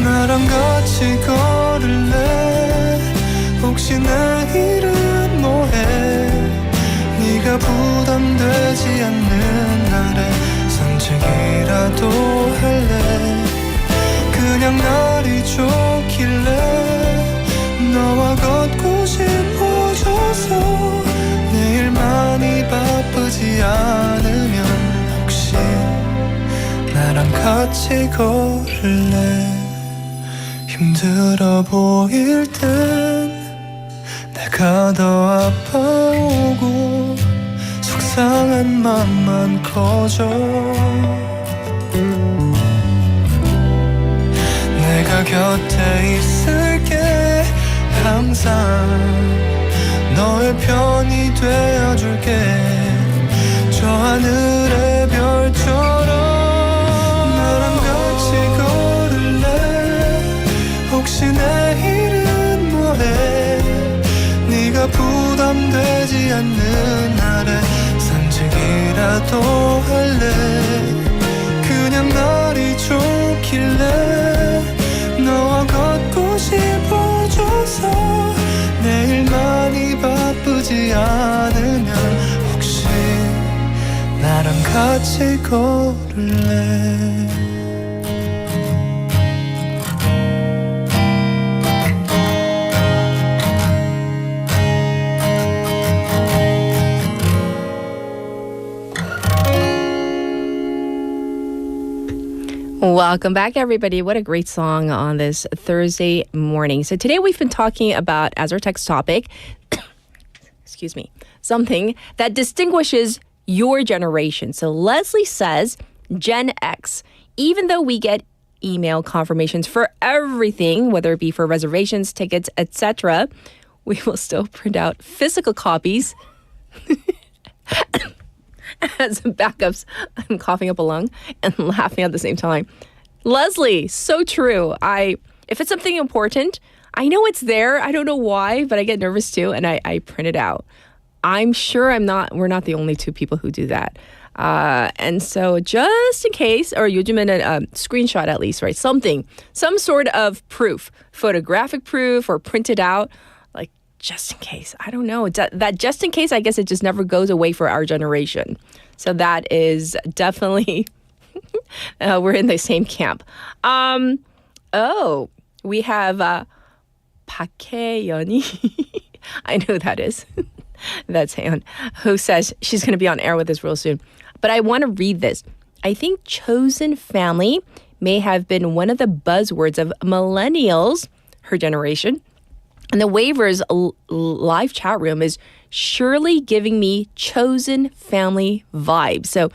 나랑 같이 걸을래 혹시 내일은 뭐해 네가 부담되지 않는 날에 산책이라도 할래 그냥 날이 좋길래 너와 걷고 싶어져서 나랑 같이 걸을래 힘들어 보일 땐 내가 더 아파오고 속상한 맘만 커져 내가 곁에 있을게 항상 너의 편이 되어줄게 저 하늘의 별처럼 나랑 같이 걸을래 혹시 내일은 뭐해 네가 부담되지 않는 날에 산책이라도 할래 그냥 날이 좋길래 너와 걷고 싶어져서 내일만이 바쁘지 않으면 혹시 나랑 같이 걸을래 Welcome back, everybody. What a great song on this Thursday morning. So today we've been talking about, as our text topic, excuse me, something that distinguishes your generation. So Leslie says, Gen X, even though we get email confirmations for everything, whether it be for reservations, tickets, etc., we will still print out physical copies as backups. I'm coughing up a lung and laughing at the same time. Leslie, so true. If it's something important, I know it's there. I don't know why, but I get nervous too, and I print it out. I'm sure we're not the only two people who do that. And so just in case, or 요즘에는 screenshot at least, right? Some sort of proof, photographic proof or printed out, like just in case. I don't know. That just in case, I guess it just never goes away for our generation. So that is definitely, we're in the same camp. We have 박혜연이. I know who that is. That's Hayon, who says she's going to be on air with us real soon. But I want to read this. I think chosen family may have been one of the buzzwords of millennials, her generation. And the Waivers live chat room is surely giving me chosen family vibes. So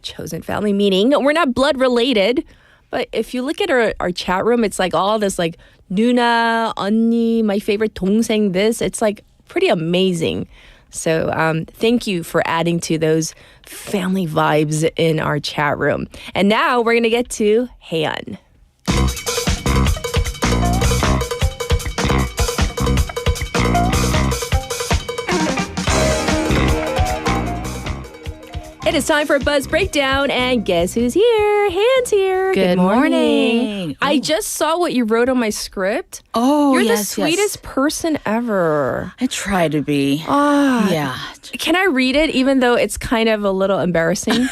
chosen family meaning we're not blood related. But if you look at our chat room, it's like all this like 누나, 언니, my favorite 동생, this. It's like pretty amazing. So thank you for adding to those family vibes in our chat room. And now we're going to get to Haeyeon. It is time for a Buzz Breakdown, and guess who's here? Haeyeon's here. Good morning. I just saw what you wrote on my script. Oh, You're yes, the sweetest person ever. I try to be. Yeah. Can I read it, even though it's kind of a little embarrassing?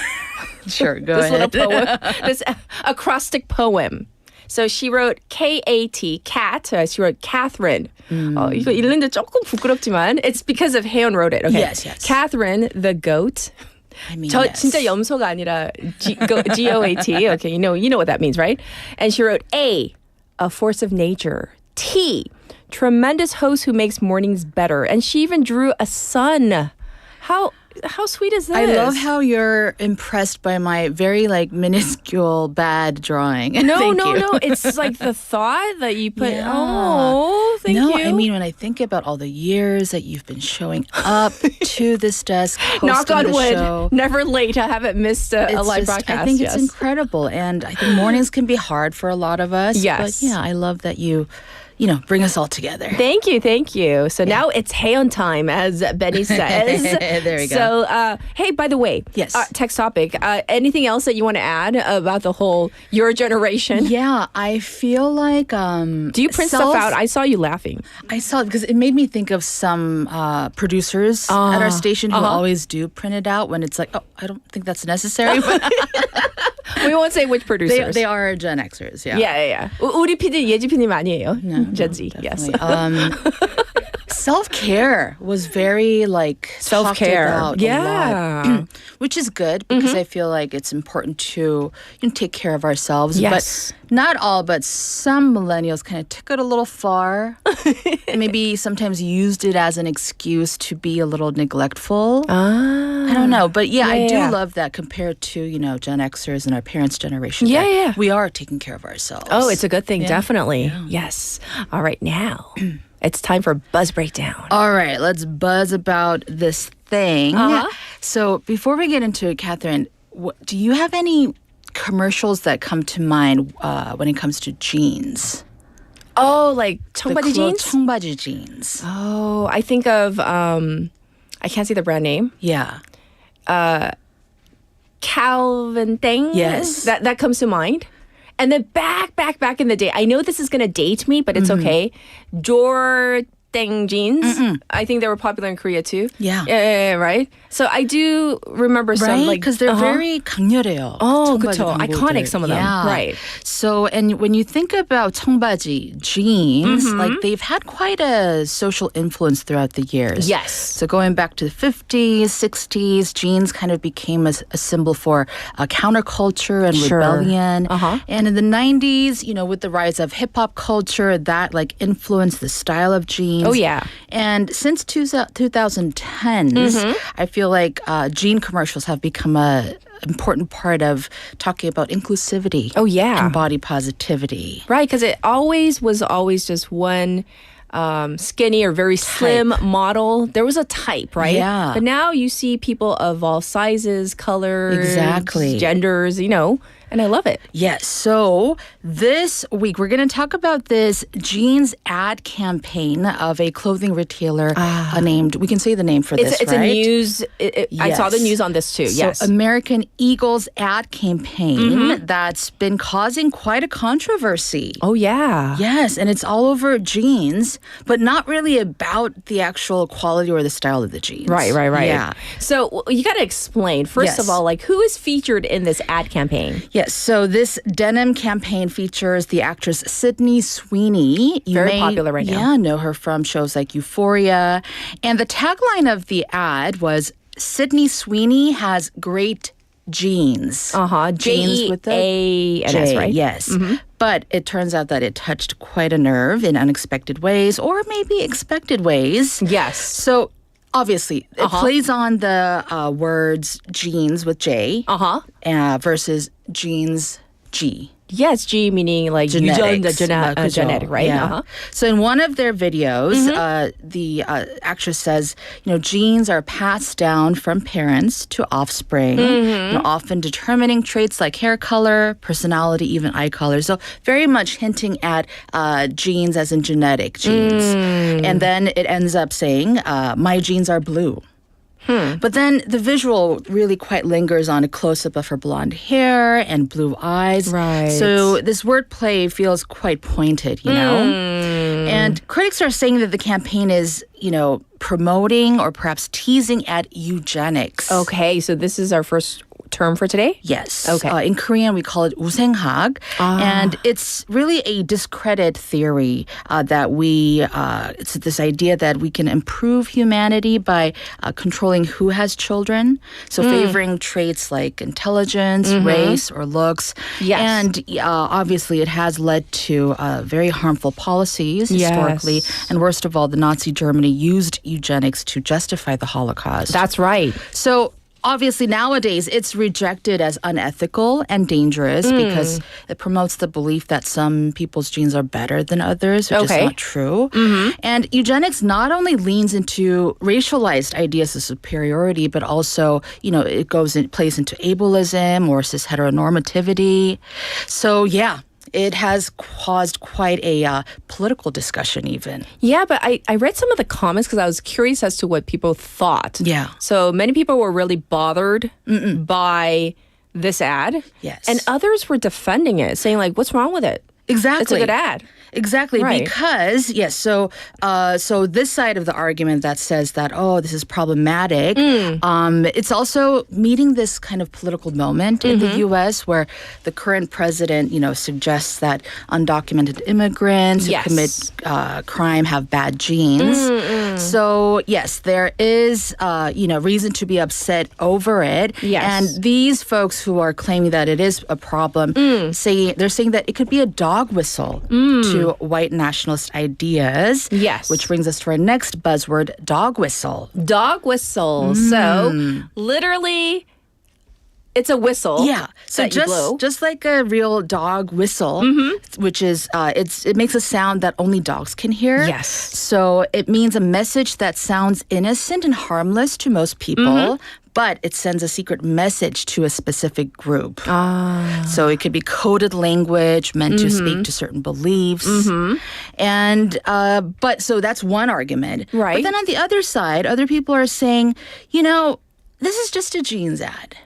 Sure, go this ahead. Little poem, this acrostic poem. So she wrote K-A-T, cat. She wrote Katherine. 이거 읽는데 조금 부끄럽지만 it's because of Haeyeon wrote it. Okay. Yes. Katherine, the goat. I mean, 저 yes. 진짜 염소가 아니라 G-O-A-T. Okay, you know what that means, right? And she wrote A force of nature. T, tremendous host who makes mornings better. And she even drew a sun. How sweet is this? I love how you're impressed by my very minuscule bad drawing. No. Thank you. It's like the thought that you put. Yeah. Oh, thank you. No, I mean when I think about all the years that you've been showing up to this desk, hosting knock on the wood, show, never late. I haven't missed a live broadcast. I think it's incredible, and I think mornings can be hard for a lot of us. Yes, but yeah, I love that you bring us all together. Thank you. So now it's Haeyeon time, as Benny says. There we go. So, hey, by the way, yes. Text topic. Anything else that you want to add about the whole your generation? Yeah, I feel like. Do you print stuff out? I saw you laughing. I saw it because it made me think of some producers at our station who always do print it out when it's like, I don't think that's necessary. But we won't say which producers. They are Gen Xers. Yeah. Yeah. 우리 PD 예지 PD님 아니에요. No, Gen Z. Yes. self-care was very self-care. talked about a lot, which is good because I feel like it's important to take care of ourselves. Yes. But not all, but some millennials kind of took it a little far. And maybe sometimes used it as an excuse to be a little neglectful. I don't know. But I do love that compared to, Gen Xers and our parents' generation. We are taking care of ourselves. Oh, it's a good thing, definitely. Yeah. Yes. All right, now it's time for Buzz Breakdown. All right, let's buzz about this thing. So before we get into it, Catherine, do you have any commercials that come to mind when it comes to jeans? Oh, like 청바지 jeans? 청바지 jeans. Oh, I think of, I can't say the brand name. Yeah. Calvin thing. Yes. That comes to mind. And then back in the day, I know this is going to date me, but it's okay. Jordan jeans. I think they were popular in Korea too. Yeah. Right? So I do remember some because they're very 강렬해요. Oh, 그쵸. Iconic, some of them. Yeah. Right. So, and when you think about 청바지 jeans, they've had quite a social influence throughout the years. Yes. So going back to the 50s, 60s, jeans kind of became a symbol for counterculture and rebellion. And in the 90s, with the rise of hip-hop culture, that influenced the style of jeans. Oh, yeah. And since 2010s, I feel like jean commercials have become a important part of talking about inclusivity. Oh, yeah. And body positivity. Right, because it was always just one skinny or very slim model. There was a type, right? Yeah. But now you see people of all sizes, colors, genders, and I love it. Yes. So this week, we're going to talk about this jeans ad campaign of a clothing retailer named, we can say the name for this, it's right? a news. I saw the news on this too. So Yes. American Eagle's ad campaign that's been causing quite a controversy. Oh, yeah. Yes. And it's all over jeans, but not really about the actual quality or the style of the jeans. Right. Yeah. So you got to explain, first of all, who is featured in this ad campaign? Yes, so this denim campaign features the actress Sydney Sweeney. You Very popular right now. Yeah, know her from shows like Euphoria. And the tagline of the ad was, Sydney Sweeney has great jeans. Jeans with the J-A-N-S, right? Yes. But it turns out that it touched quite a nerve in unexpected ways, or maybe expected ways. Yes. So obviously, it plays on the words jeans with J versus jeans G. Yes, G meaning genetics, genetic, right? Yeah. So in one of their videos, the actress says, genes are passed down from parents to offspring, often determining traits like hair color, personality, even eye color. So very much hinting at genes as in genetic genes. And then it ends up saying, my genes are blue. But then the visual really quite lingers on a close-up of her blonde hair and blue eyes. Right. So this wordplay feels quite pointed, And critics are saying that the campaign is, promoting or perhaps teasing at eugenics. Okay, so this is our first term for today? Yes. Okay. In Korean, we call it 우생학. And it's really a discredit theory that it's this idea that we can improve humanity by controlling who has children. So favoring traits like intelligence, race, or looks. Yes. And obviously, it has led to very harmful policies historically. And worst of all, the Nazi Germany used eugenics to justify the Holocaust. That's right. So obviously, nowadays, it's rejected as unethical and dangerous because it promotes the belief that some people's genes are better than others, which is not true. And eugenics not only leans into racialized ideas of superiority, but also, it plays into ableism or cis heteronormativity. So, it has caused quite a political discussion even. Yeah, but I read some of the comments because I was curious as to what people thought. Yeah. So many people were really bothered by this ad. Yes. And others were defending it, saying what's wrong with it? Exactly. It's a good ad. Exactly, right. Because, so this side of the argument that says that, this is problematic, it's also meeting this kind of political moment in the U.S. where the current president, suggests that undocumented immigrants who commit crime have bad genes. So yes, there is reason to be upset over it. Yes. And these folks who are claiming that it is a problem, they're saying that it could be a dog whistle to white nationalist ideas. Yes. Which brings us to our next buzzword, dog whistle. Dog whistle. So literally, it's a whistle. Yeah. So that you blow. just like a real dog whistle, which is it makes a sound that only dogs can hear. Yes. So it means a message that sounds innocent and harmless to most people. But it sends a secret message to a specific group. So it could be coded language meant to speak to certain beliefs. And but so that's one argument. Right. But then on the other side, other people are saying, this is just a jeans ad.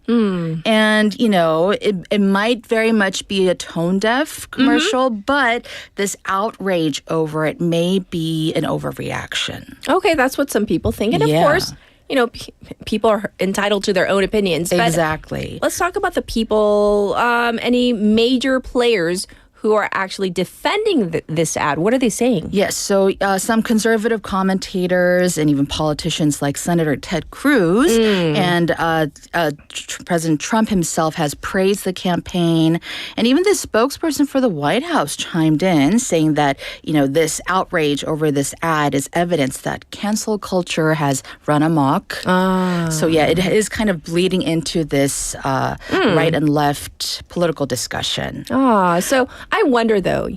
And, it might very much be a tone-deaf commercial, but this outrage over it may be an overreaction. Okay, that's what some people think. And of course, people are entitled to their own opinions. But exactly. Let's talk about the people, any major players who are actually defending this ad. What are they saying? Yes, so some conservative commentators and even politicians like Senator Ted Cruz and President Trump himself has praised the campaign. And even the spokesperson for the White House chimed in saying that, this outrage over this ad is evidence that cancel culture has run amok. So yeah, it is kind of bleeding into this right and left political discussion. So I wonder, though,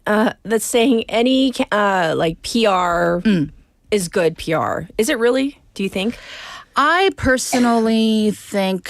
that's saying any PR is good PR. Is it really, do you think? I personally think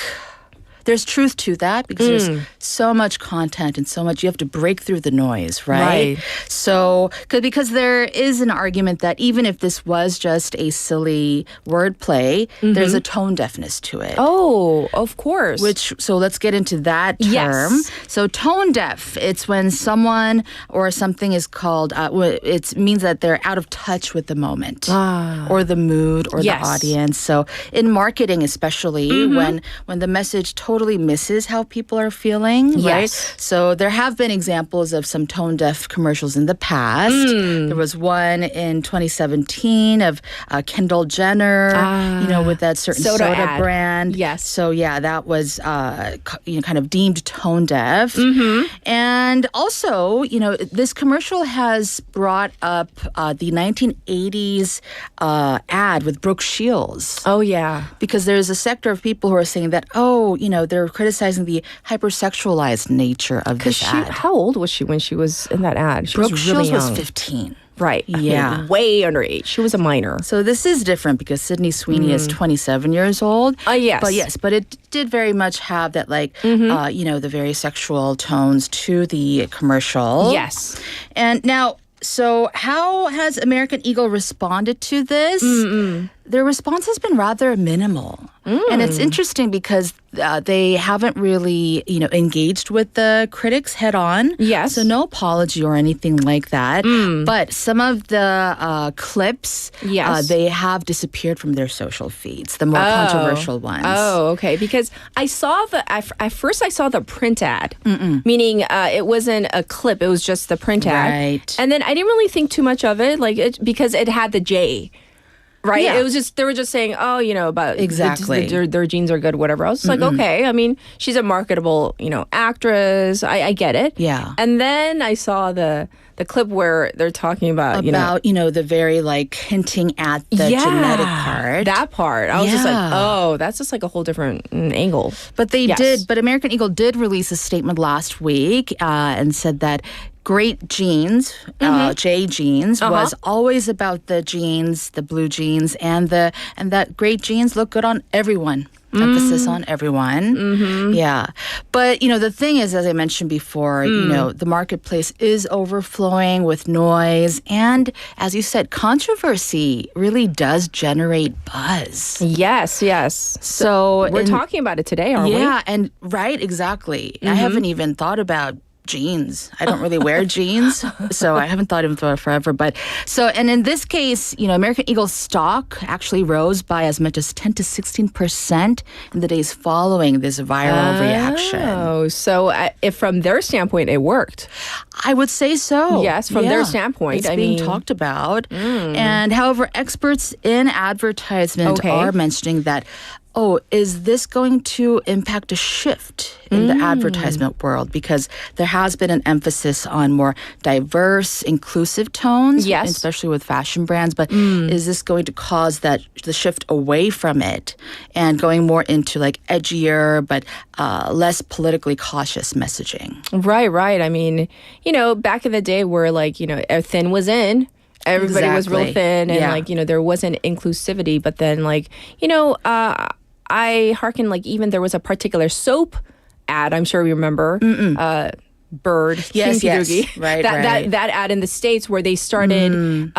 there's truth to that because there's so much content and so much, you have to break through the noise, right? So, because there is an argument that even if this was just a silly wordplay, there's a tone deafness to it. Oh, of course. So let's get into that term. Yes. So tone deaf, it's when someone or something is called, it means that they're out of touch with the moment or the mood or the audience. So in marketing especially, when the message totally misses how people are feeling, right? So there have been examples of some tone-deaf commercials in the past. There was one in 2017 of Kendall Jenner, with that certain soda brand. Yes. So yeah, that was kind of deemed tone-deaf. And also, this commercial has brought up the 1980s ad with Brooke Shields. Oh yeah. Because there's a sector of people who are saying that, they're criticizing the hypersexualized nature of this ad. How old was she when she was in that ad? She Brooke was really Shields young. was 15. Right. Yeah. Way underage. She was a minor. So this is different because Sydney Sweeney is 27 years old. Yes. But it did very much have that the very sexual tones to the commercial. Yes. And now, so how has American Eagle responded to this? Their response has been rather minimal. And it's interesting because they haven't really, engaged with the critics head on. Yes. So no apology or anything like that. But some of the clips, they have disappeared from their social feeds, the more controversial ones. Oh, okay. Because I saw at first I saw the print ad, meaning it wasn't a clip, it was just the print ad. Right. And then I didn't really think too much of it, because it had the J. Right? Yeah. It was just, they were just saying, about exactly their genes are good, whatever. I was just like, okay. I mean, she's a marketable, actress. I get it. Yeah. And then I saw the clip where they're talking about the very hinting at the genetic part. That part. I was just like, that's just like a whole different angle. But but American Eagle did release a statement last week and said that Great Genes, J Genes, was always about the genes, the blue genes, and that great genes look good on everyone. Emphasis on everyone. Yeah. But, the thing is, as I mentioned before, the marketplace is overflowing with noise. And as you said, controversy really does generate buzz. Yes. So we're talking about it today, aren't we? Yeah. And right, exactly. I haven't even thought about jeans. I don't really wear jeans, so I haven't thought of it forever. But so, and in this case, American Eagle stock actually rose by as much as 10 to 16% in the days following this viral reaction. Oh, so if from their standpoint it worked. I would say so. Yes, from their standpoint. It's being talked about. And however, experts in advertisement are mentioning that, is this going to impact a shift in the advertisement world? Because there has been an emphasis on more diverse, inclusive tones, especially with fashion brands. But is this going to cause the shift away from it and going more into like edgier but less politically cautious messaging? Right. I mean, back in the day where thin was in. Everybody was real thin and there wasn't inclusivity. But then I hearken even there was a particular soap ad, I'm sure you remember. Bird. Yes. Right. That ad in the States where they started,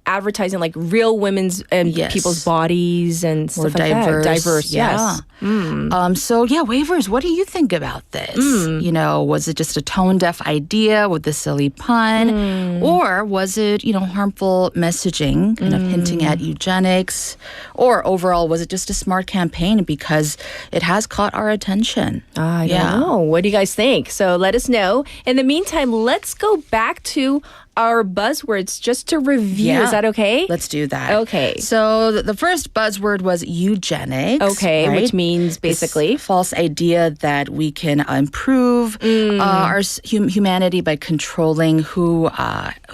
advertising like real women's and people's bodies and stuff like that. Diverse, yes. So waivers, what do you think about this? Was it just a tone-deaf idea with the silly pun? Or was it, harmful messaging, kind of hinting at eugenics? Or overall, was it just a smart campaign because it has caught our attention? I don't know. What do you guys think? So let us know. In the meantime, let's go back to our buzzwords just to review. Is that okay? Let's do that. Okay. So the first buzzword was eugenics. Okay, right? Which means basically this false idea that we can improve our humanity by controlling who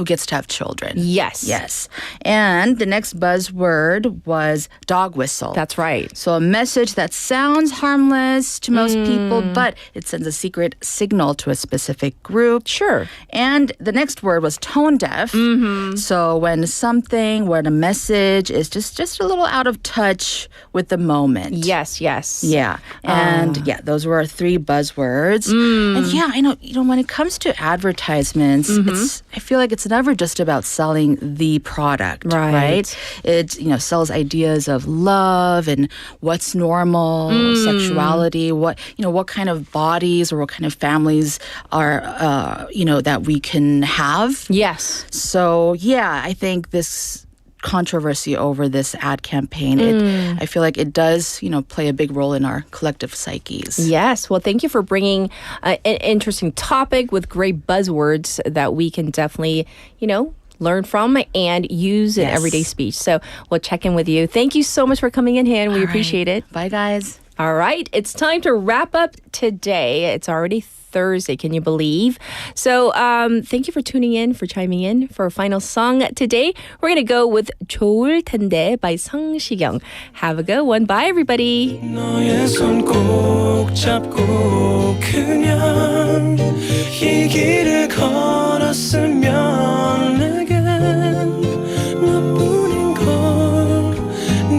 gets to have children. Yes. And the next buzzword was dog whistle. That's right. So a message that sounds harmless to most people, but it sends a secret signal to a specific group. Sure. And the next word was tone deaf. So when a message is just a little out of touch with the moment. Yes. Yeah. And those were our three buzzwords. And I know, when it comes to advertisements, I feel like it's never just about selling the product, right? It, sells ideas of love and what's normal, sexuality, what kind of bodies or what kind of families are, that we can have. Yes. So, I think this controversy over this ad campaign, I feel like it does, play a big role in our collective psyches. Yes. Well, thank you for bringing an interesting topic with great buzzwords that we can definitely, learn from and use in everyday speech. So we'll check in with you. Thank you so much for coming in, Han. We appreciate it. Bye, guys. All right. It's time to wrap up today. It's already Thursday. Can you believe? So thank you for tuning in, for chiming in for our final song today. We're going to go with 좋을 텐데 by 성시경. Have a good one. Bye, everybody. 너의 손 꼭 잡고 그냥 이 길을 걸었으면 내겐 너뿐인 걸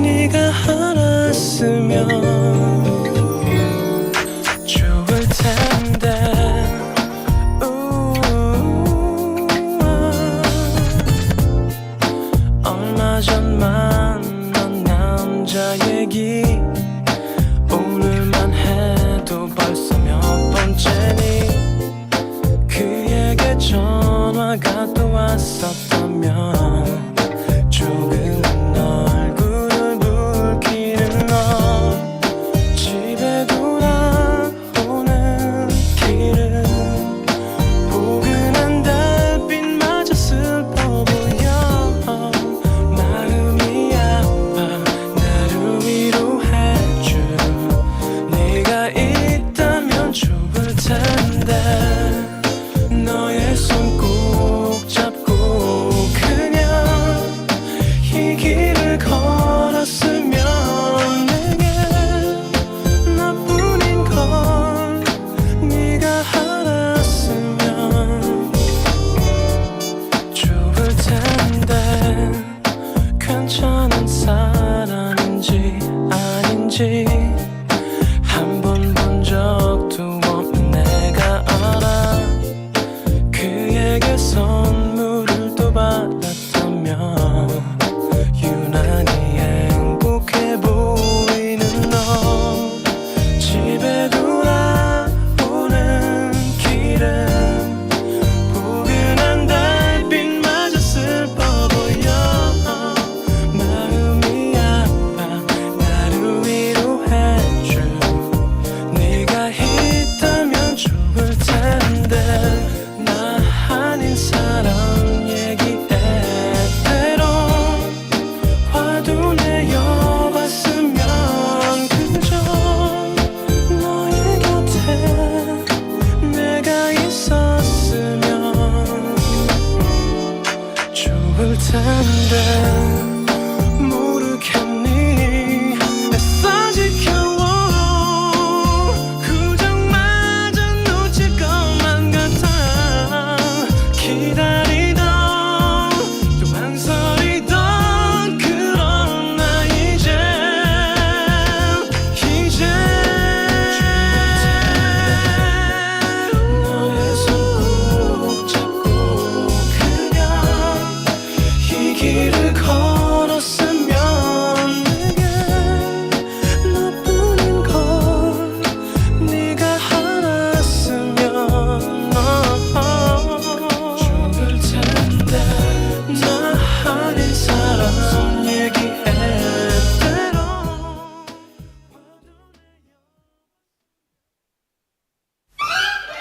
네가 알았으면 오늘만 해도 벌써 몇 번째니 그에게 전화가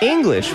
English